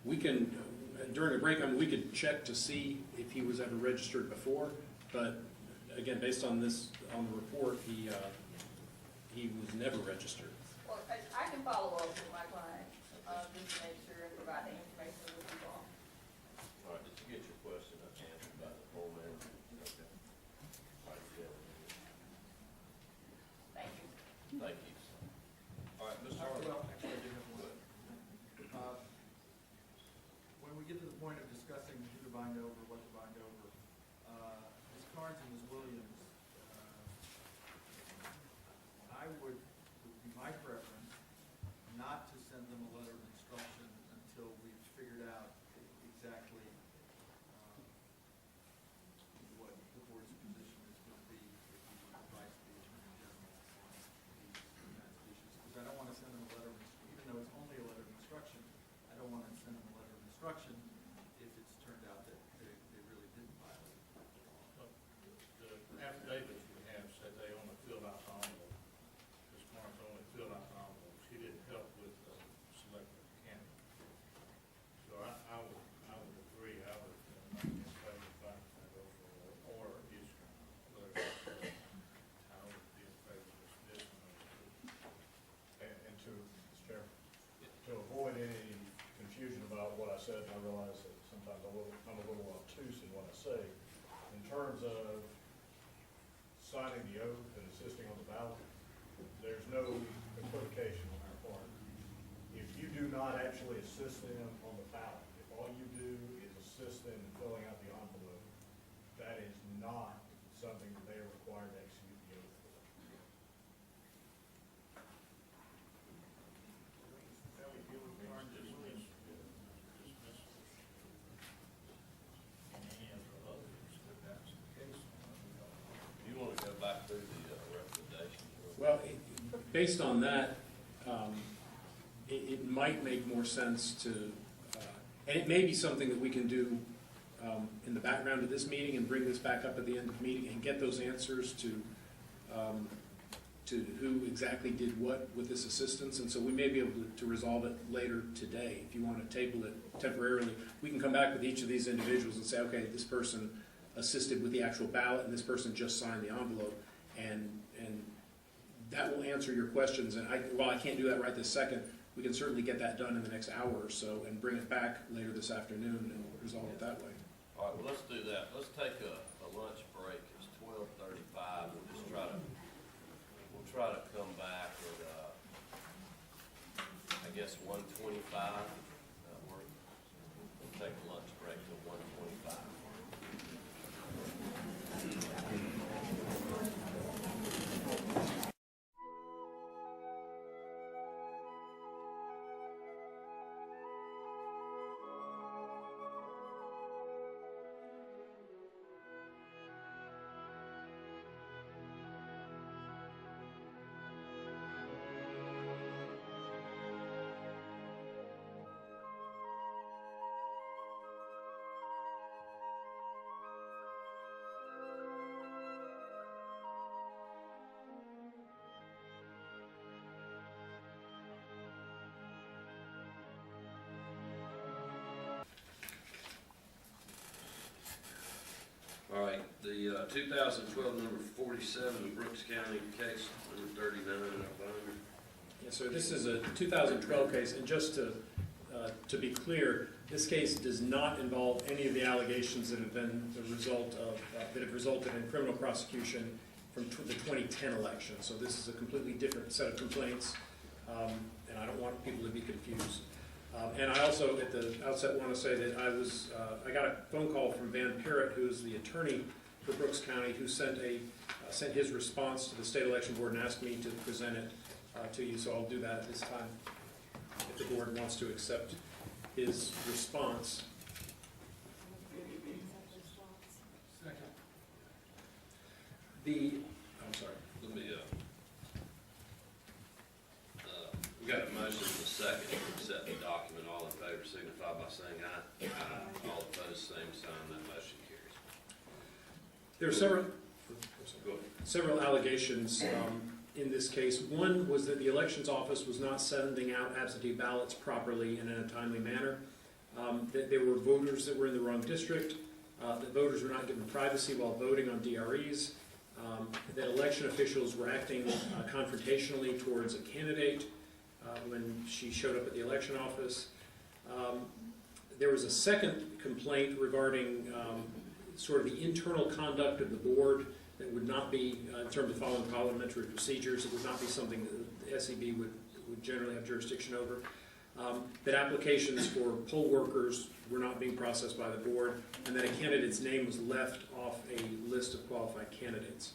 We can, during a break, we could check to see if he was ever registered before, but again, based on this, on the report, he was never registered. Well, I can follow up with my client, just to make sure and provide the information with you all. All right, did you get your question answered by the poll manager? Okay. All right, yeah. Thank you. Thank you. All right, Mr. Harlan. Well, actually, I do have one. When we get to the point of discussing who to bind over, what to bind over, Ms. Carnes and Ms. Williams, it would be my preference not said, and I realize that sometimes I'm a little obtuse in what I say. In terms of signing the oath and assisting on the ballot, there's no equivocation on our part. If you do not actually assist them on the ballot, if all you do is assist them in filling out the envelope, that is not something that they are required to execute the oath for. You want to go back through the recommendation? Well, based on that, it might make more sense to, and it may be something that we can do in the background of this meeting and bring this back up at the end of the meeting and get those answers to who exactly did what with this assistance. And so we may be able to resolve it later today. If you want to table it temporarily, we can come back with each of these individuals and say, okay, this person assisted with the actual ballot and this person just signed the envelope, and that will answer your questions. And while I can't do that right this second, we can certainly get that done in the next hour or so and bring it back later this afternoon and resolve it that way. All right, well, let's do that. Let's take a lunch break. It's 12:35. We'll try to come back at, I guess, 1:25. We'll take a lunch break till 1:25. All right, the 2012 number 47, Brooks County case number 39 in our binder. Yes, sir. This is a 2012 case, and just to be clear, this case does not involve any of the allegations that have been the result of that have resulted in criminal prosecution from the 2010 election. So this is a completely different set of complaints, and I don't want people to be confused. And I also, at the outset, want to say that I got a phone call from Van Parrott, who is the attorney for Brooks County, who sent his response to the state election board and asked me to present it to you. So I'll do that at this time, if the board wants to accept his response. I'm sorry. Let me, we got a motion and a second to accept the document. All in favor signify by saying aye. Aye. All opposed, same sign. That motion carries. There are several allegations in this case. One was that the elections office was not sending out absentee ballots properly and in a timely manner. That there were voters that were in the wrong district. That voters were not given privacy while voting on DREs. That election officials were acting confrontationally towards a candidate when she showed up at the election office. There was a second complaint regarding sort of the internal conduct of the board that would not be, in terms of following parliamentary procedures, it would not be something that the SEB would generally have jurisdiction over. That applications for poll workers were not being processed by the board, and that a candidate's name was left off a list of qualified candidates.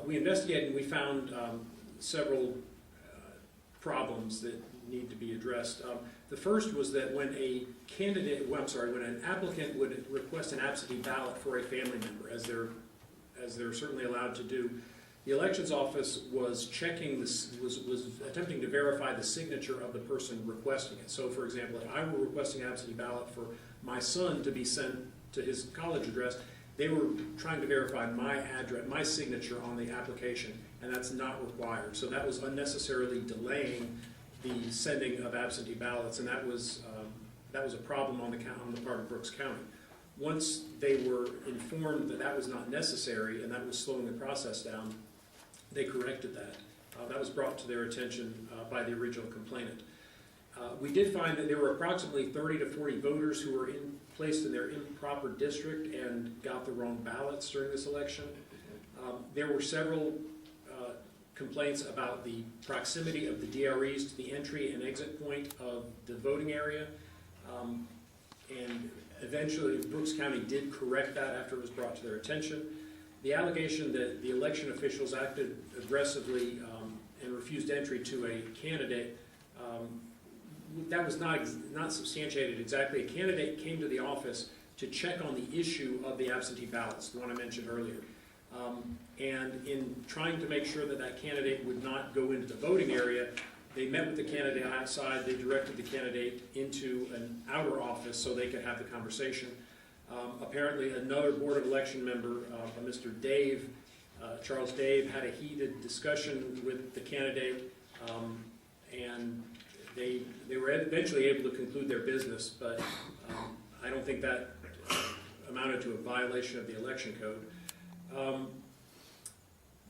We investigated and we found several problems that need to be addressed. The first was that when when an applicant would request an absentee ballot for a family member, as they're certainly allowed to do, the elections office was checking this, was attempting to verify the signature of the person requesting it. So, for example, if I were requesting an absentee ballot for my son to be sent to his college address, they were trying to verify my address, my signature on the application, and that's not required. So that was unnecessarily delaying the sending of absentee ballots, and that was a problem on the part of Brooks County. Once they were informed that that was not necessary and that was slowing the process down, they corrected that. That was brought to their attention by the original complainant. We did find that there were approximately 30 to 40 voters who were placed in their improper district and got the wrong ballots during this election. There were several complaints about the proximity of the DREs to the entry and exit point of the voting area. And eventually Brooks County did correct that after it was brought to their attention. The allegation that the election officials acted aggressively and refused entry to a candidate, that was not substantiated exactly. A candidate came to the office to check on the issue of the absentee ballots, the one I mentioned earlier. And in trying to make sure that that candidate would not go into the voting area, they met with the candidate outside. They directed the candidate into an outer office so they could have the conversation. Apparently another Board of Election member, Mr. Dave, Charles Dave, had a heated discussion with the candidate, and they were eventually able to conclude their business, but I don't think that amounted to a violation of the election code.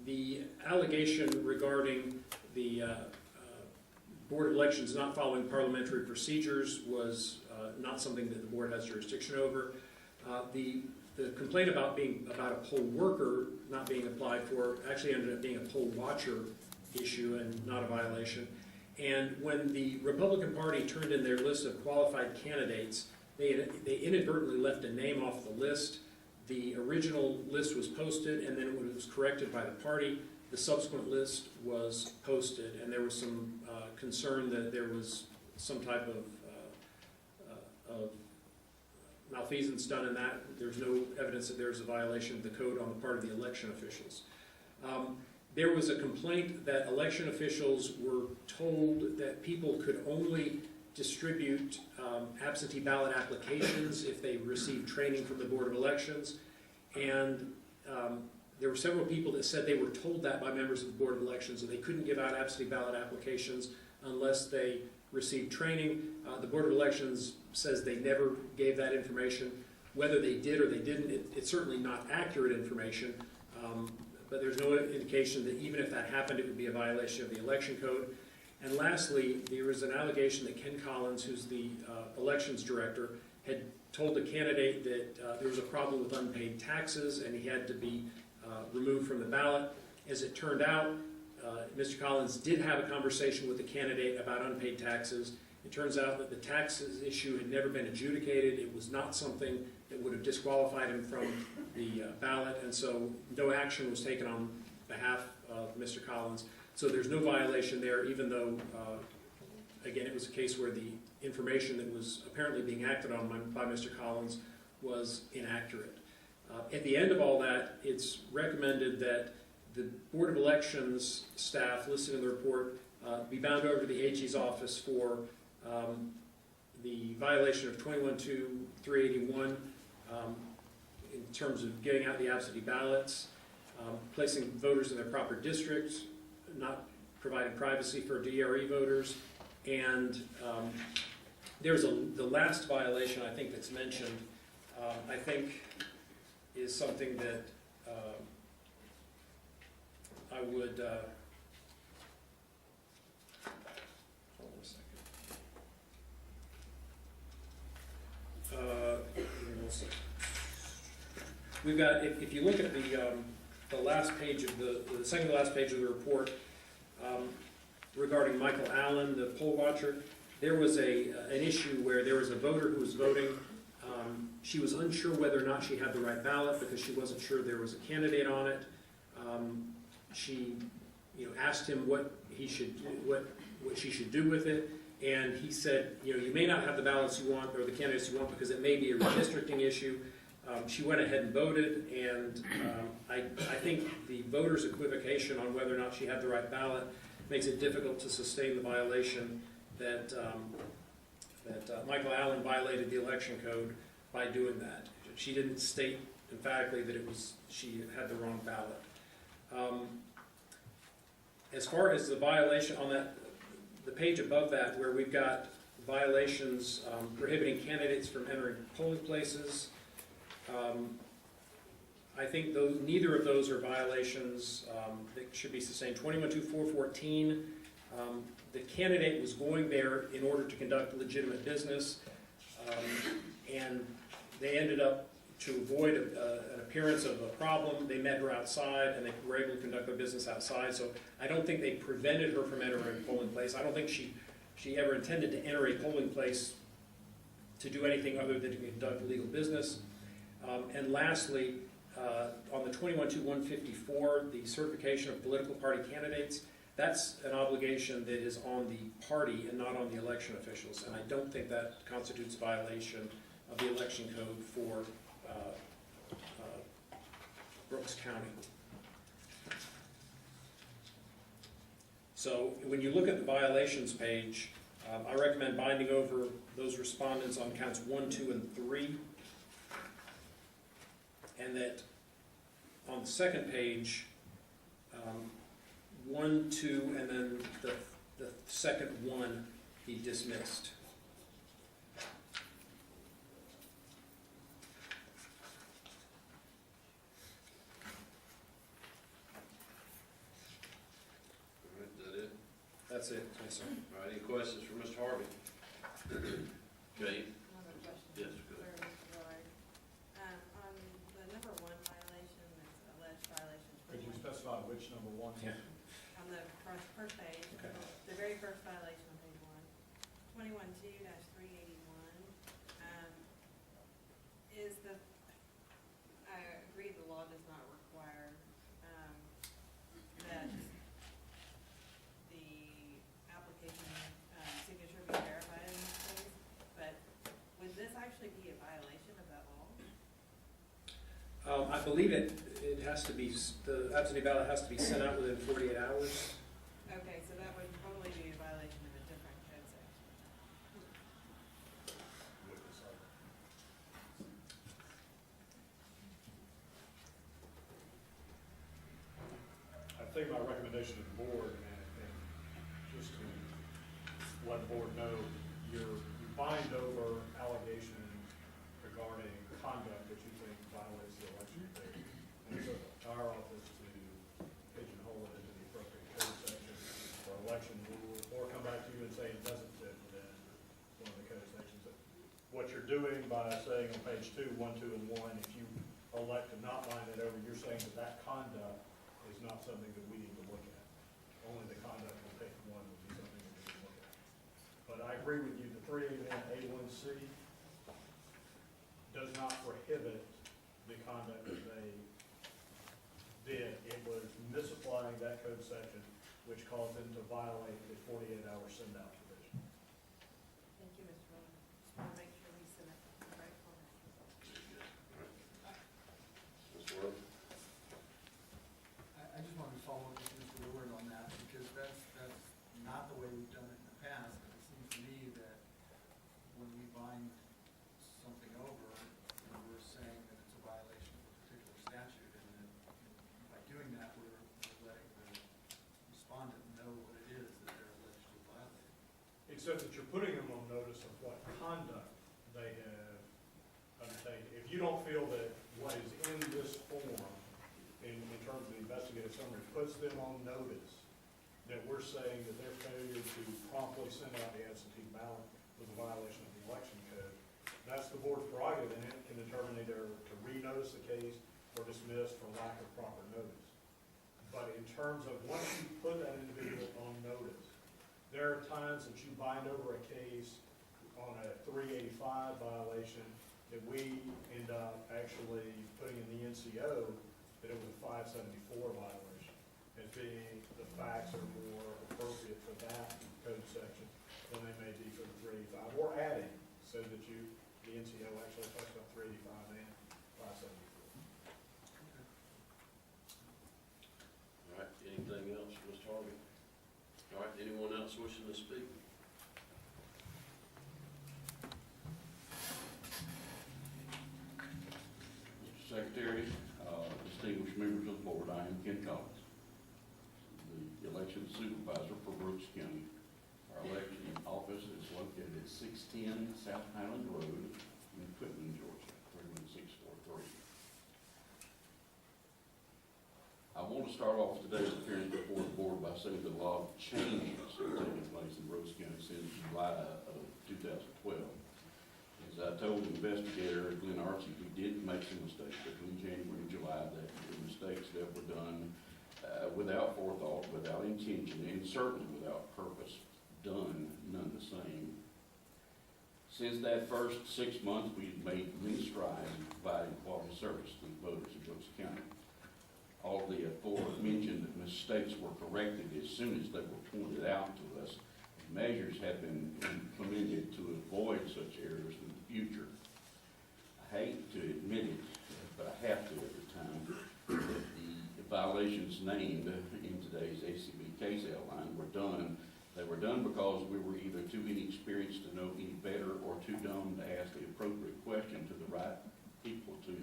The allegation regarding the Board of Elections not following parliamentary procedures was not something that the board has jurisdiction over. The complaint about a poll worker not being applied for actually ended up being a poll watcher issue and not a violation. And when the Republican Party turned in their list of qualified candidates, they inadvertently left a name off the list. The original list was posted, and then it was corrected by the party. The subsequent list was posted, and there was some concern that there was some type of malfeasance done in that. There's no evidence that there's a violation of the code on the part of the election officials. There was a complaint that election officials were told that people could only distribute absentee ballot applications if they received training from the Board of Elections, and there were several people that said they were told that by members of the Board of Elections that they couldn't give out absentee ballot applications unless they received training. The Board of Elections says they never gave that information. Whether they did or they didn't, it's certainly not accurate information, but there's no indication that even if that happened, it would be a violation of the election code. And lastly, there was an allegation that Ken Collins, who's the elections director, had told the candidate that there was a problem with unpaid taxes and he had to be removed from the ballot. As it turned out, Mr. Collins did have a conversation with the candidate about unpaid taxes. It turns out that the taxes issue had never been adjudicated. It was not something that would have disqualified him from the ballot, and so no action was taken on behalf of Mr. Collins. So there's no violation there, even though, again, it was a case where the information that was apparently being acted on by Mr. Collins was inaccurate. At the end of all that, it's recommended that the Board of Elections staff listed in the report be bound over to the AG's office for the violation of 21-381 in terms of getting out the absentee ballots, placing voters in their proper districts, not providing privacy for DRE voters, and there's the last violation I think that's mentioned, I think is something that I would, hold on a second. We've got, if you look at the last page of the second to last page of the report, regarding Michael Allen, the poll watcher, there was an issue where there was a voter who was voting. She was unsure whether or not she had the right ballot because she wasn't sure there was a candidate on it. She, asked him what she should do with it, and he said, you may not have the ballots you want or the candidates you want because it may be a redistricting issue. She went ahead and voted, and I think the voter's equivocation on whether or not she had the right ballot makes it difficult to sustain the violation that Michael Allen violated the election code by doing that. She didn't state emphatically that she had the wrong ballot. As far as the violation on the page above that, where we've got violations prohibiting candidates from entering polling places, I think neither of those are violations that should be sustained. 21-414 The candidate was going there in order to conduct legitimate business, and they ended up, to avoid an appearance of a problem, they met her outside and they were able to conduct their business outside. So I don't think they prevented her from entering a polling place. I don't think she ever intended to enter a polling place to do anything other than to conduct legal business. And lastly, on the 21-154, the certification of political party candidates, that's an obligation that is on the party and not on the election officials. And I don't think that constitutes violation of the election code for Brooks County. So when you look at the violations page, I recommend binding over those respondents on counts 1, 2, and 3. And that on the second page, 1, 2, and then the second one be dismissed. That's it, yes, sir. All right, any questions for Mr. Harvey? Jay? Yes, go ahead. On the number 1 violation, that's alleged violation. Could you specify which number 1? Yeah. On the first page, Okay. the very first violation on page 1, 21-2-381, is the, I agree the law does not require that the application signature be verified in this case, but would this actually be a violation of that law? I believe it has to be, the absentee ballot has to be sent out within 48 hours. Okay, so that would probably be a violation of a different code section. I think my recommendation to the board, and just to let the board know, you bind over allegations regarding conduct that you think violates the election code. And so our office to pigeonhole it into the appropriate code section or election rule, or come back to you and say it doesn't fit within one of the code sections. What you're doing by saying on page 2, 1, 2, and 1, if you elect to not line it over, you're saying that that conduct is not something that we need to look at. Only the conduct on page 1 would be something that we need to look at. But I agree with you, the 381A1C does not prohibit the conduct that they did. It was misapplying that code section, which caused them to violate the 48-hour send-out provision. Thank you, Mr. Rowland. Just want to make sure we send it the right format. Mr. Ward? I just wanted to follow up with Mr. Willard on that, because that's not the way we've done it in the past. But it seems to me that when we bind something over, we're saying that it's a violation of a particular statute, and that by doing that, we're letting the respondent know what it is that they're alleged to violate. Except that you're putting them on notice of what conduct they have undertaken. If you don't feel that what is in this form, in terms of the investigative summary, puts them on notice that we're saying that their failure to promptly send out the absentee ballot was a violation of the election code, that's the board's prerogative, and it can determine either to re-notice the case or dismiss for lack of proper notice. But in terms of once you put that individual on notice, there are times that you bind over a case on a 385 violation that we end up actually putting in the NCO that it was a 574 violation, as being the facts are more appropriate for that code section than they may be for the 385, or adding, so that the NCO actually talks about 385 and 574. All right, anything else, Mr. Harvey? All right, anyone else wishing to speak? Mr. Secretary, distinguished members of the board, I am Ken Collins, the election supervisor for Brooks County. Our election office is located at 610 South Highland Road in Quitman, Georgia, 31643. I want to start off today's appearance before the board by saying that a lot of changes have taken place in Brooks County since July of 2012. As I told the investigator, Glenn Archie, we did make some mistakes between January and July. That the mistakes that were done without forethought, without intention, and certainly without purpose, done none the same. Since that first 6 months, we've made many strides in providing quality service to the voters of Brooks County. All the aforementioned mistakes were corrected as soon as they were pointed out to us. Measures have been implemented to avoid such errors in the future. I hate to admit it, but I have to every time, that the violations named in today's ACB case outline were done. They were done because we were either too inexperienced to know any better or too dumb to ask the appropriate question to the right people to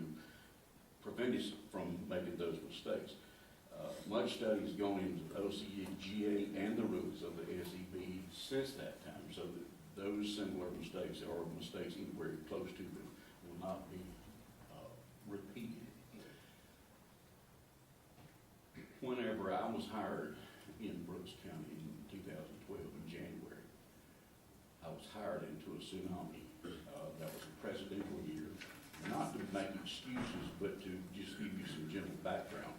prevent us from making those mistakes. Much study has gone into the OCGA and the rules of the SEB since that time, so that those similar mistakes or mistakes anywhere close to them will not be repeated. Whenever I was hired in Brooks County in 2012 in January, I was hired into a tsunami. That was a presidential year. Not to make excuses, but to just give you some general background.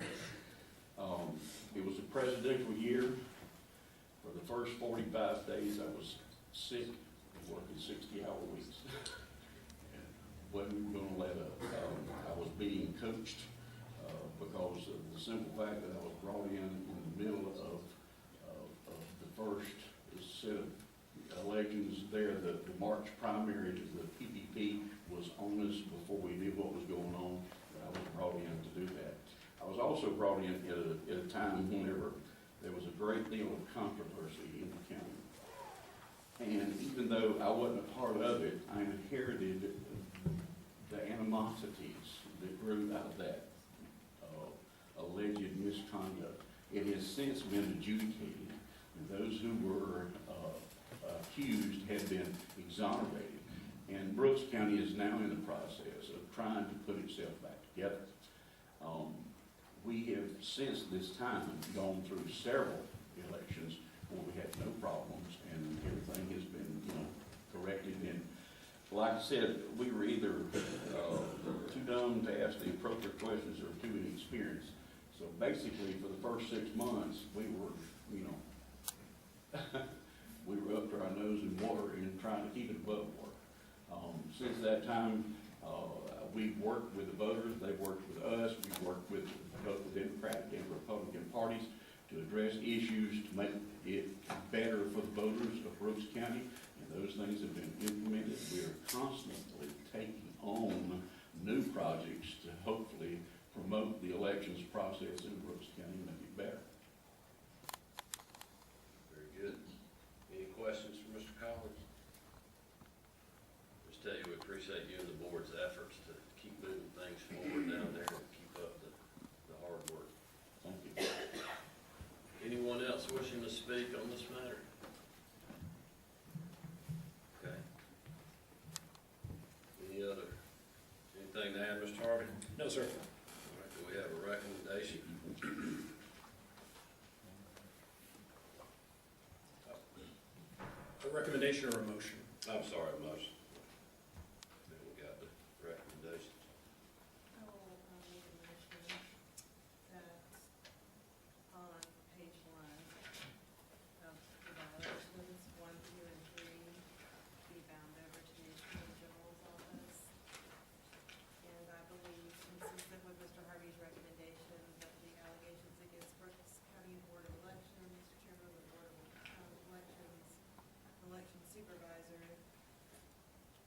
It was a presidential year. For the first 45 days, I was sick, working 60-hour weeks. And wasn't going to let up. I was being coached because of the simple fact that I was brought in the middle of the first set of elections there. The March primary to the PPP was on us before we knew what was going on. I was brought in to do that. I was also brought in at a time whenever there was a great deal of controversy in the county. And even though I wasn't a part of it, I inherited the animosities that grew out of that alleged misconduct. It has since been adjudicated, and those who were accused have been exonerated. And Brooks County is now in the process of trying to put itself back together. We have, since this time, gone through several elections where we had no problems, and everything has been, corrected. And like I said, we were either too dumb to ask the appropriate questions or too inexperienced. So basically, for the first 6 months, we were, we were up to our nose in water and trying to keep it above water. Since that time, we've worked with the voters, they've worked with us, we've worked with both the Democratic and Republican parties to address issues to make it better for the voters of Brooks County, and those things have been implemented. We are constantly taking on new projects to hopefully promote the elections process in Brooks County and make it better. Very good. Any questions for Mr. Collins? Just tell you we appreciate you and the board's efforts to keep moving things forward down there and keep up the hard work. Thank you. Anyone else wishing to speak on this matter? Okay. Anything to add, Mr. Harvey? No, sir. All right, do we have a recommendation? A recommendation or a motion? I'm sorry, a motion. Then we got the recommendation. I will make a motion that on page 1 of the violations, 1, 2, and 3 be bound over to the Attorney General's office. And I believe, consistent with Mr. Harvey's recommendation, that the allegations against Brooks County Board of Elections, Chairman of the Board of Elections, election supervisor,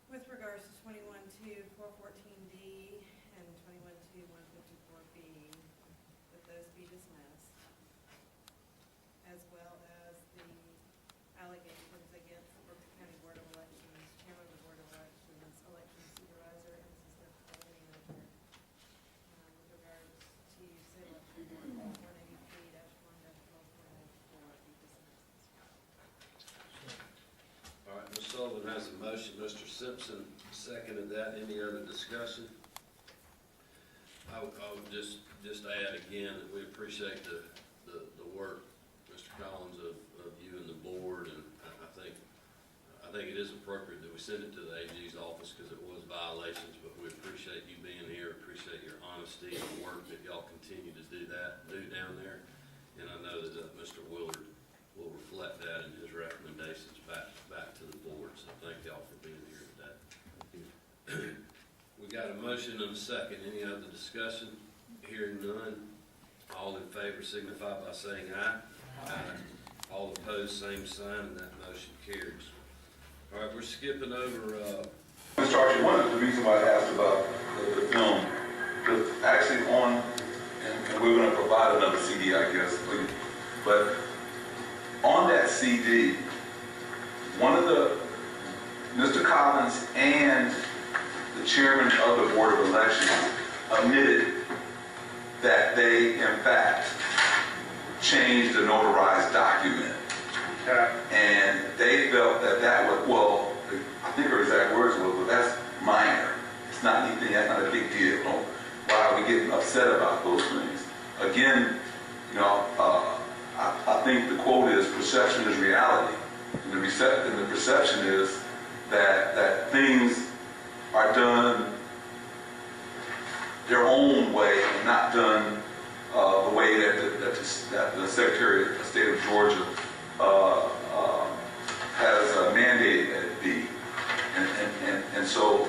with regards to 21-414D and 21-154B, that those be dismissed, as well as the allegations against the Brooks County Board of Elections, Chairman of the Board of Elections, election supervisor, and assistant poll manager, with regards to say election board 183-1-12.4 be dismissed. All right, Ms. Sullivan has a motion. Mr. Simpson seconded that. Any other discussion? I would just add again that we appreciate the work, Mr. Collins, of you and the board think it is appropriate that we send it to the AG's office because it was violations, but we appreciate you being here, appreciate your honesty and work that y'all continue to do down there. And I know that Mr. Willard will reflect that in his recommendations back to the board. So thank y'all for being here today. We got a motion and a second. Any other discussion? Hearing none. All in favor signify by saying aye. Aye. All opposed, same sign, and that motion carries. All right, we're skipping over. Mr. Archie, one of the reasons why I asked about the film, because actually on, and we're going to provide another CD, I guess, but on that CD, one of Mr. Collins and the chairman of the Board of Elections admitted that they, in fact, changed the notarized document. And they felt that that was, well, I think her exact words was, well, that's minor. It's not anything, that's not a big deal. Why are we getting upset about those things? Again, you know, I think the quote is, perception is reality. And the perception is that things are done their own way and not done the way that the Secretary of State of Georgia has mandated that it be. And so,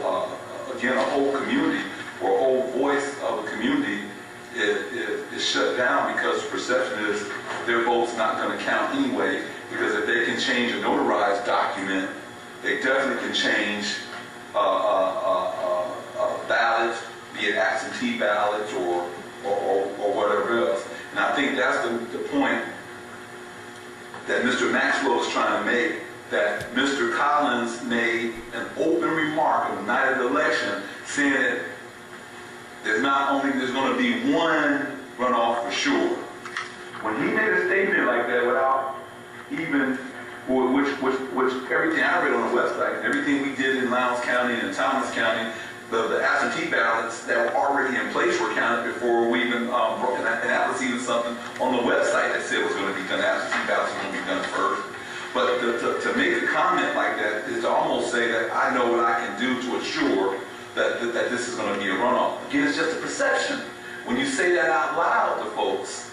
again, a whole community or a whole voice of a community is shut down because the perception is their vote's not going to count anyway, because if they can change a notarized document, they definitely can change ballots, be it absentee ballots or whatever else. And I think that's the point that Mr. Maxwell is trying to make, that Mr. Collins made an open remark on the night of the election saying that there's going to be one runoff for sure. When he made a statement like that without even, which everything I read on the website, everything we did in Lowndes County and in Thomas County, the absentee ballots that were already in place were counted before we even broke it. And that was even something on the website that said it was going to be done. Absentee ballots were going to be done first. But to make a comment like that is to almost say that I know what I can do to assure that this is going to be a runoff. Again, it's just a perception. When you say that out loud to folks,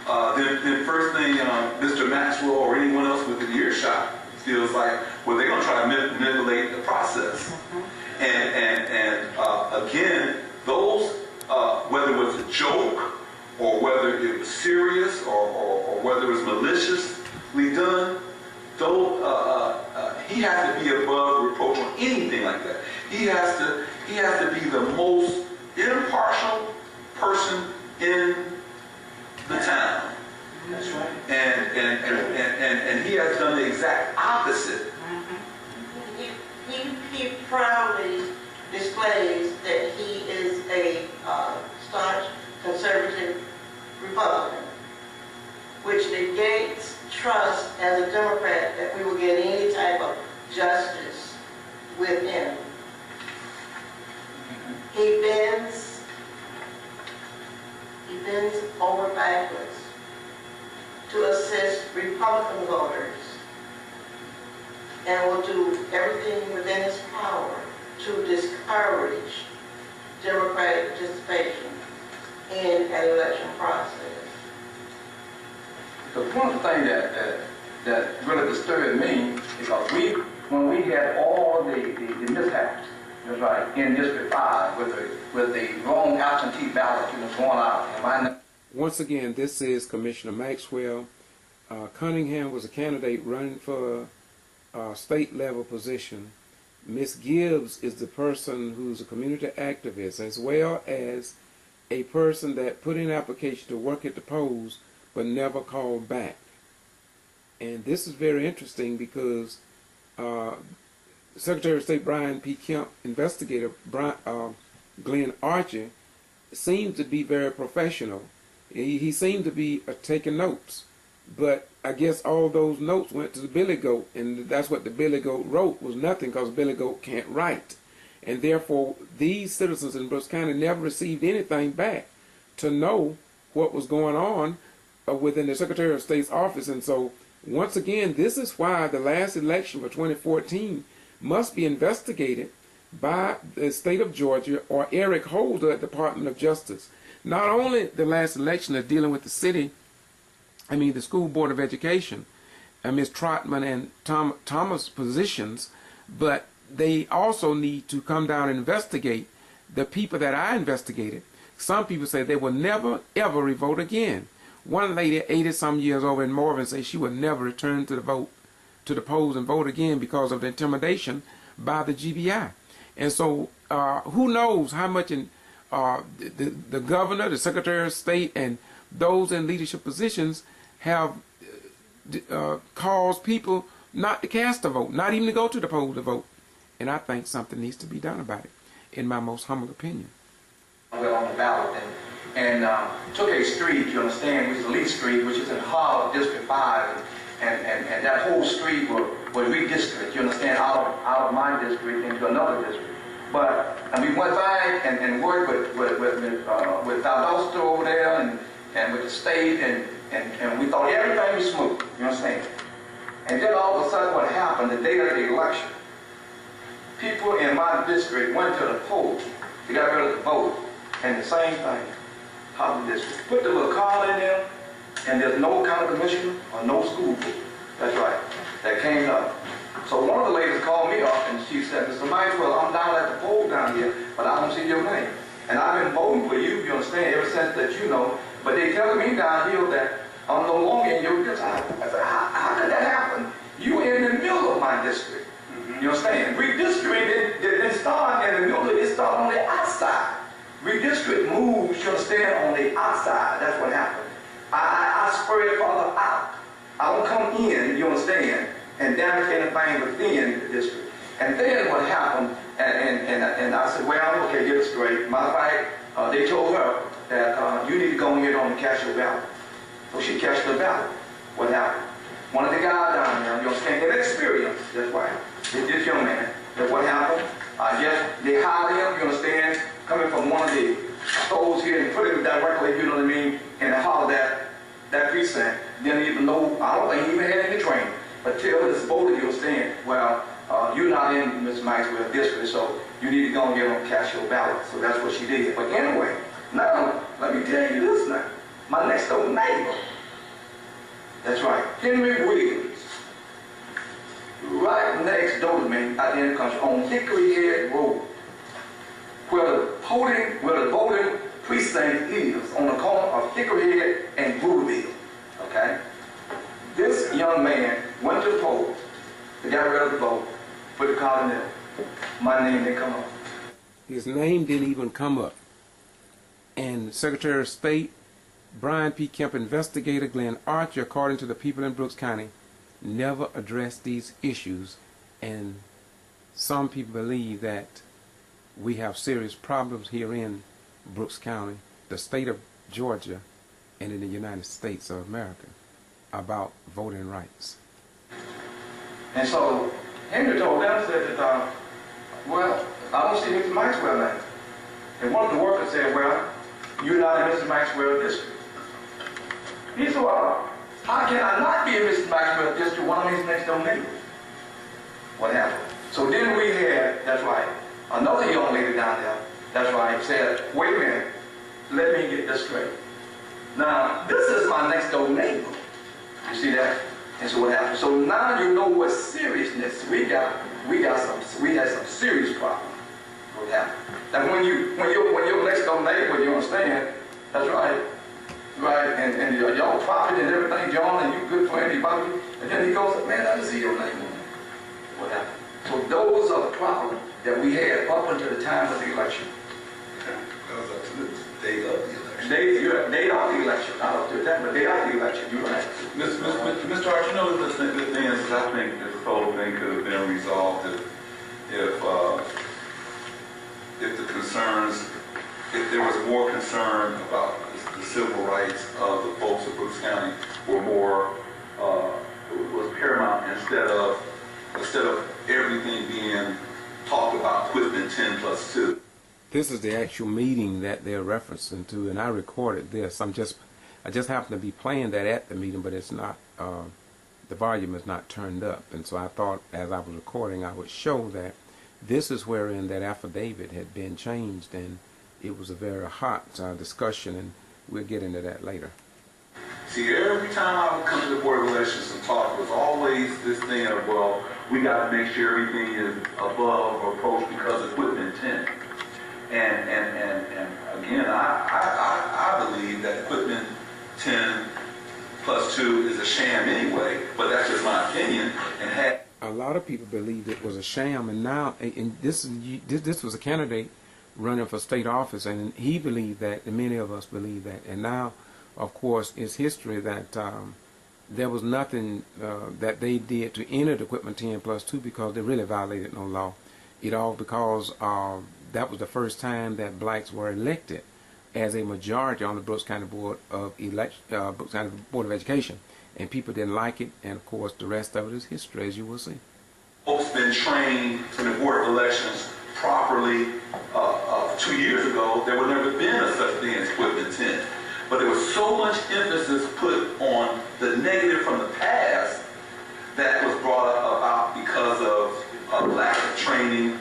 then first thing Mr. Maxwell or anyone else within earshot feels like, well, they're going to try to manipulate the process. And again, those, whether it was a joke or whether it was serious or whether it was maliciously done, though he has to be above reproach on anything like that. He has to be the most impartial person in the town. That's right. And he has done the exact opposite. He proudly displays that he is a staunch conservative Republican, which negates trust as a Democrat that we will get any type of justice with him. He bends over backwards to assist Republican voters, and will do everything within his power to discourage Democratic participation in an election process. So one of the things that really disturbed me, because when we had all the mishaps, that's right, in District 5 with the wrong absentee ballot going out. Once again, this is Commissioner Maxwell. Cunningham was a candidate running for a state-level position. Ms. Gibbs is the person who's a community activist, as well as a person that put in application to work at the polls but never called back. And this is very interesting because Secretary of State Brian P. Kemp, investigator Glenn Archie, seemed to be very professional. He seemed to be taking notes. But I guess all those notes went to the Billy Goat, and that's what the Billy Goat wrote was nothing, because Billy Goat can't write. And therefore, these citizens in Brooks County never received anything back to know what was going on within the Secretary of State's office. And so once again, this is why the last election for 2014 must be investigated by the state of Georgia or Eric Holder at the Department of Justice. Not only the last election is dealing with the School Board of Education, Ms. Trotman and Thomas positions, but they also need to come down and investigate the people that I investigated. Some people say they will never, ever revote again. One lady, 80-some years old in Morven, says she will never return to the polls and vote again because of the intimidation by the G.B.R. And so who knows how much the governor, the secretary of state, and those in leadership positions have caused people not to cast a vote, not even to go to the poll to vote. And I think something needs to be done about it, in my most humble opinion. Well, on the ballot and took a street, you understand, which is Lee Street, which is in the heart of District 5, and that whole street was redistricted, you understand, out of my district into another district. And we went back and worked with Valdosta over there and with the state, and we thought everything was smooth, you understand. And then all of a sudden what happened, the day of the election, people in my district went to the polls to get rid of the vote, and the same thing. How the district put the little card in there, and there's no county commissioner or no school board. That's right. That came up. So one of the ladies called me up and she said, Mr. Maxwell, I'm down at the poll down here, but I don't see your name. And I've been voting for you understand, ever since that you know. But they telling me down here that I'm no longer in your district. I said, how could that happen? You were in the middle of my district. You understand? Redistricting didn't start in the middle, it started on the outside. Redistrict moves, you understand, on the outside. That's what happened. I spread further out. I don't come in, you understand, and damage anything within the district. And then what happened, and I said, well, okay, get it straight. Matter of fact, they told her that you need to go ahead on and cash your ballot. So she cashed her ballot. What happened? One of the guys down there, you understand, had experience, that's why. This young man, that what happened, they hired him, you understand, coming from one of the stores here and put him directly, you know what I mean, in the heart of that precinct. Didn't even know, I don't think he even had any training. But tell this voter, you understand, well, you're not in Mr. Maxwell's district, so you need to go and get on cast your ballot. So that's what she did. But anyway, now, let me tell you this now. My next door neighbor, that's right, Henry Williams, right next door to me out there in the country on Hickory Head Road, where the voting precinct is, on the corner of Hickory Head and Brewville. Okay? This young man went to the poll to get rid of the vote, put the card in there. My name didn't come up. His name didn't even come up. And Secretary of State Brian P. Kemp, investigator Glenn Archer, according to the people in Brooks County, never addressed these issues, and some people believe that we have serious problems here in Brooks County, the state of Georgia, and in the United States of America about voting rights. And so Henry told them, said that, well, I don't see Mr. Maxwell now. And one of the workers said, well, you're not in Mr. Maxwell's district. He said, well, how can I not be in Mr. Maxwell's district when I'm his next door neighbor? What happened? So then we had, that's right, another young lady down there, that's right, said, wait a minute, let me get this straight. Now, this is my next door neighbor. You see that? And so what happened? So now you know what seriousness we had some serious problems. What happened? That when your next door neighbor, you understand, that's right. Right, and y'all prophet and everything, John, and you good for anybody. And then he goes, man, I didn't see your name on there. What happened? So those are the problems that we had up until the time of the election. That was up to the day of the election. Day of the election, not up to the time, but day of the election. You're right. Mr. Arch, you know, the things I think this whole thing could have been resolved if there was more concern about the civil rights of the folks of Brooks County were more was paramount instead of everything being talked about within 10+2. This is the actual meeting that they're referencing to, and I recorded this. I just happen to be playing that at the meeting, but it's not the volume is not turned up. And so I thought as I was recording I would show that this is wherein that affidavit had been changed, and it was a very hot discussion, and we'll get into that later. See, every time I would come to the Board of Elections and talk, it was always this thing of, well, we got to make sure everything is above reproach because equipment 10. And again, I believe that equipment 10 plus 2 is a sham anyway, but that's just my opinion. And a lot of people believed it was a sham, and now, and this was a candidate running for state office, and he believed that, and many of us believe that. And now, of course, it's history that there was nothing that they did to enter the equipment 10 plus 2 because they really violated no law. It all because that was the first time that blacks were elected as a majority on the Brooks County Board of Brooks County Board of Education, and people didn't like it. And of course, the rest of it is history, as you will see. Folks been trained in the Board of Elections properly 2 years ago. There would never been a such thing as equipment 10. But there was so much emphasis put on the negative from the past that was brought about because of lack of training,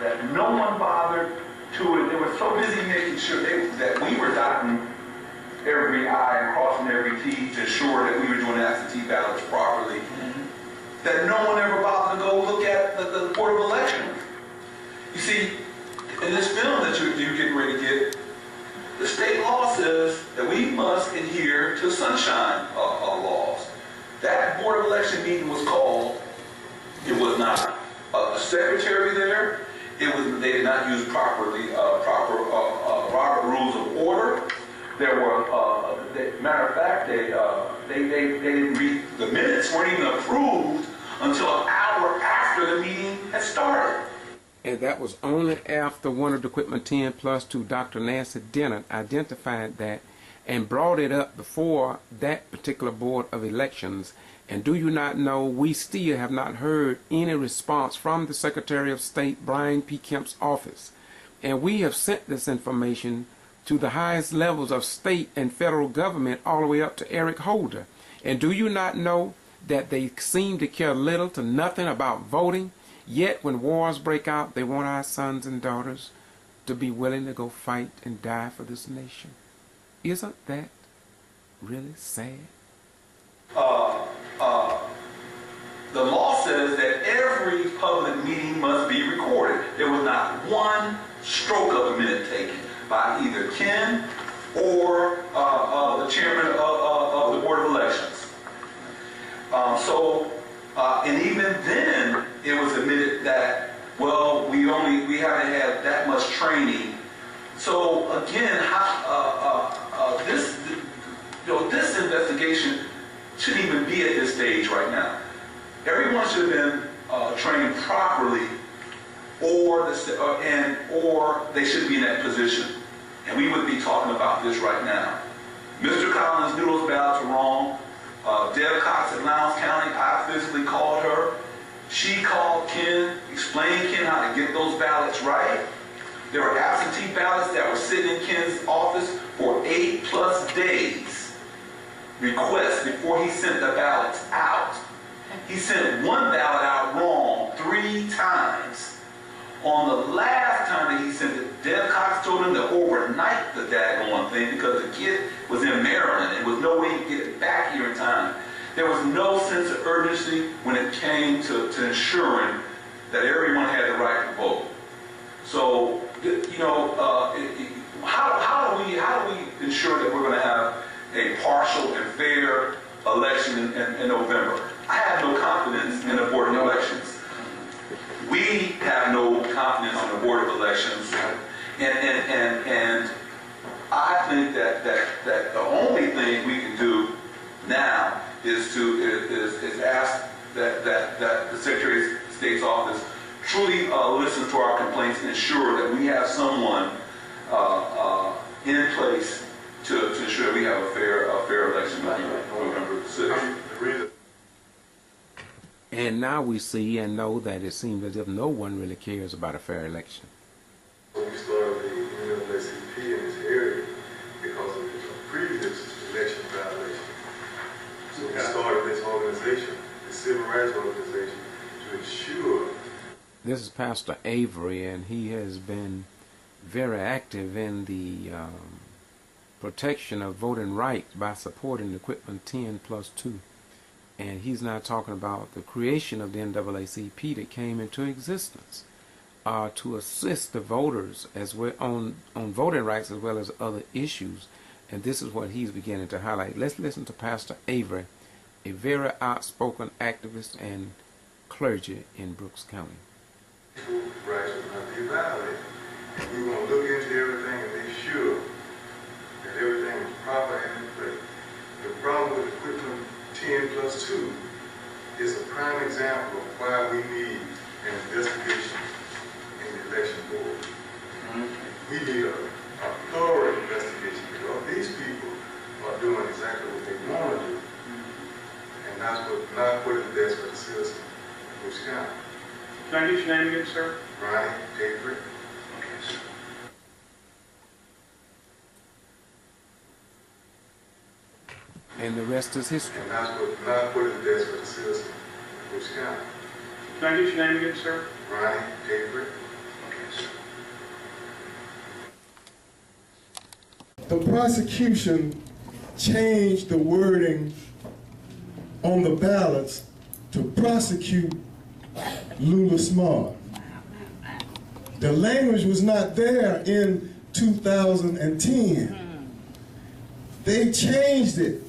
that no one bothered to it. They were so busy making sure that we were dotting every I and crossing every T to ensure that we were doing absentee ballots properly, that no one ever bothered to go look at the Board of Elections. You see, in this film that you're getting ready to get, the state law says that we must adhere to sunshine laws. That Board of Election meeting was called. It was not a secretary there. They did not use proper rules of order. There were, matter of fact, they didn't read, the minutes weren't even approved until an hour after the meeting had started. And that was only after one of the equipment 10 plus 2, Dr. Nancy Dennett, identified that and brought it up before that particular Board of Elections. And do you not know, we still have not heard any response from the Secretary of State, Brian P. Kemp's office. And we have sent this information to the highest levels of state and federal government, all the way up to Eric Holder. And do you not know that they seem to care little to nothing about voting? Yet when wars break out, they want our sons and daughters to be willing to go fight and die for this nation. Isn't that really sad? The law says that every public meeting must be recorded. There was not one stroke of a minute taken by either Ken or the chairman of the Board of Elections. And even then, it was admitted that, well, we haven't had that much training. So again, this investigation shouldn't even be at this stage right now. Everyone should have been trained properly, or they shouldn't be in that position. And we would be talking about this right now. Mr. Collins knew those ballots were wrong. Deb Cox in Lowndes County, I physically called her. She called Ken, explained Ken how to get those ballots right. There were absentee ballots that were sitting in Ken's office for 8+ days. Requests before he sent the ballots out. He sent one ballot out wrong 3 times. On the last time that he sent it, Deb Cox told him to overnight the daggone thing because the kid was in Maryland. There was no way he'd get it back here in time. There was no sense of urgency when it came to ensuring that everyone had the right to vote. So, how do we ensure that we're going to have a partial and fair election in November? I have no confidence in the Board of Elections. We have no confidence in the Board of Elections, and I think that the only thing we can do now is ask that the Secretary of State's office truly listen to our complaints and ensure that we have someone in place to ensure we have a fair election on November 6th. And now we see and know that it seems as if no one really cares about a fair election. We started the NAACP in this area because of the previous election violation. This is Pastor Avery, and he has been very active in the protection of voting rights by supporting Equipment 10+2. And he's now talking about the creation of the NAACP that came into existence to assist the voters as well on voting rights as well as other issues. And this is what he's beginning to highlight. Let's listen to Pastor Avery, a very outspoken activist and clergy in Brooks County. Rights will not be violated. We want to look into everything and make sure that everything is proper and in place. The problem with Equipment 10+2 is a prime example of why we need an investigation in the election board. We need a thorough investigation because these people are doing exactly what they want to do, and not what is best for the citizens of Brooks County. Can I get your name again, sir? Ronnie Avery. And the rest is history. And not what is best for the citizens of Brooks County. Can I get your name again, sir? Ronnie Avery. The prosecution changed the wording on the ballots to prosecute Lula Smart. The language was not there in 2010. They changed it.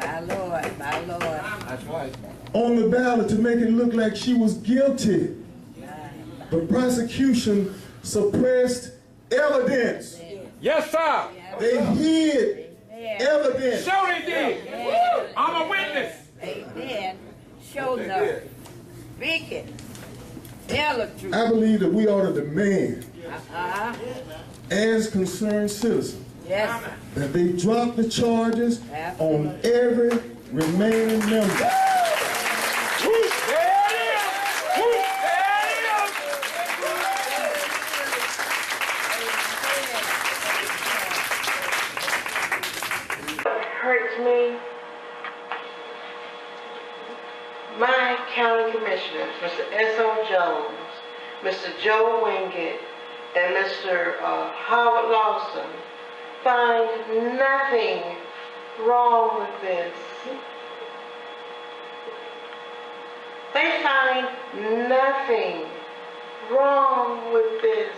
My Lord, my Lord. That's right. On the ballot to make it look like she was guilty. The prosecution suppressed evidence. Yes, sir. They hid evidence. Sure they did. I'm a witness. Amen. Show the wicked. Tell the truth. I believe that we ought to demand, as concerned citizens, Yes. that they drop the charges on every remaining member. Hurts me. My county commissioners, Mr. S.O. Jones, Mr. Joe Wingate, and Mr. Howard Lawson, find nothing wrong with this. They find nothing wrong with this.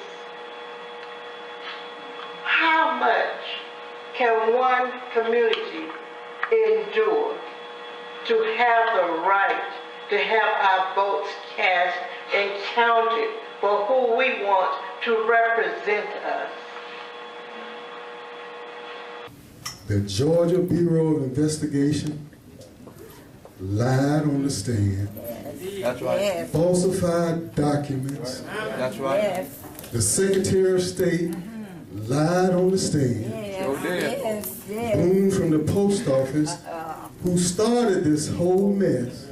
How much can one community endure to have the right to have our votes cast and counted for who we want to represent us? The Georgia Bureau of Investigation lied on the stand. That's right. Yes. Falsified documents. That's right. Yes. The Secretary of State lied on the stand. Yes. Yes. Boone from the post office, who started this whole mess,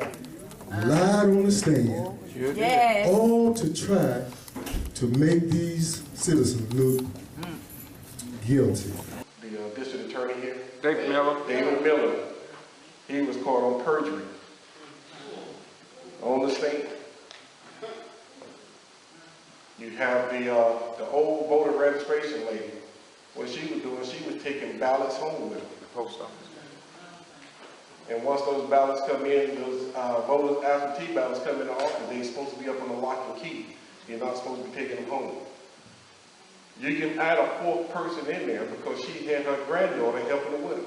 lied on the stand. Yes. All to try to make these citizens look guilty. The district attorney here, David Miller. David Miller, he was caught on perjury on the stand. You have the old voter registration lady. What she was doing, she was taking ballots home with her. The post office. And once those ballots come in, those voters' absentee ballots come into office, they're supposed to be up on the lock and key. You're not supposed to be taking them home. You can add a fourth person in there because she had her granddaughter helping her with her.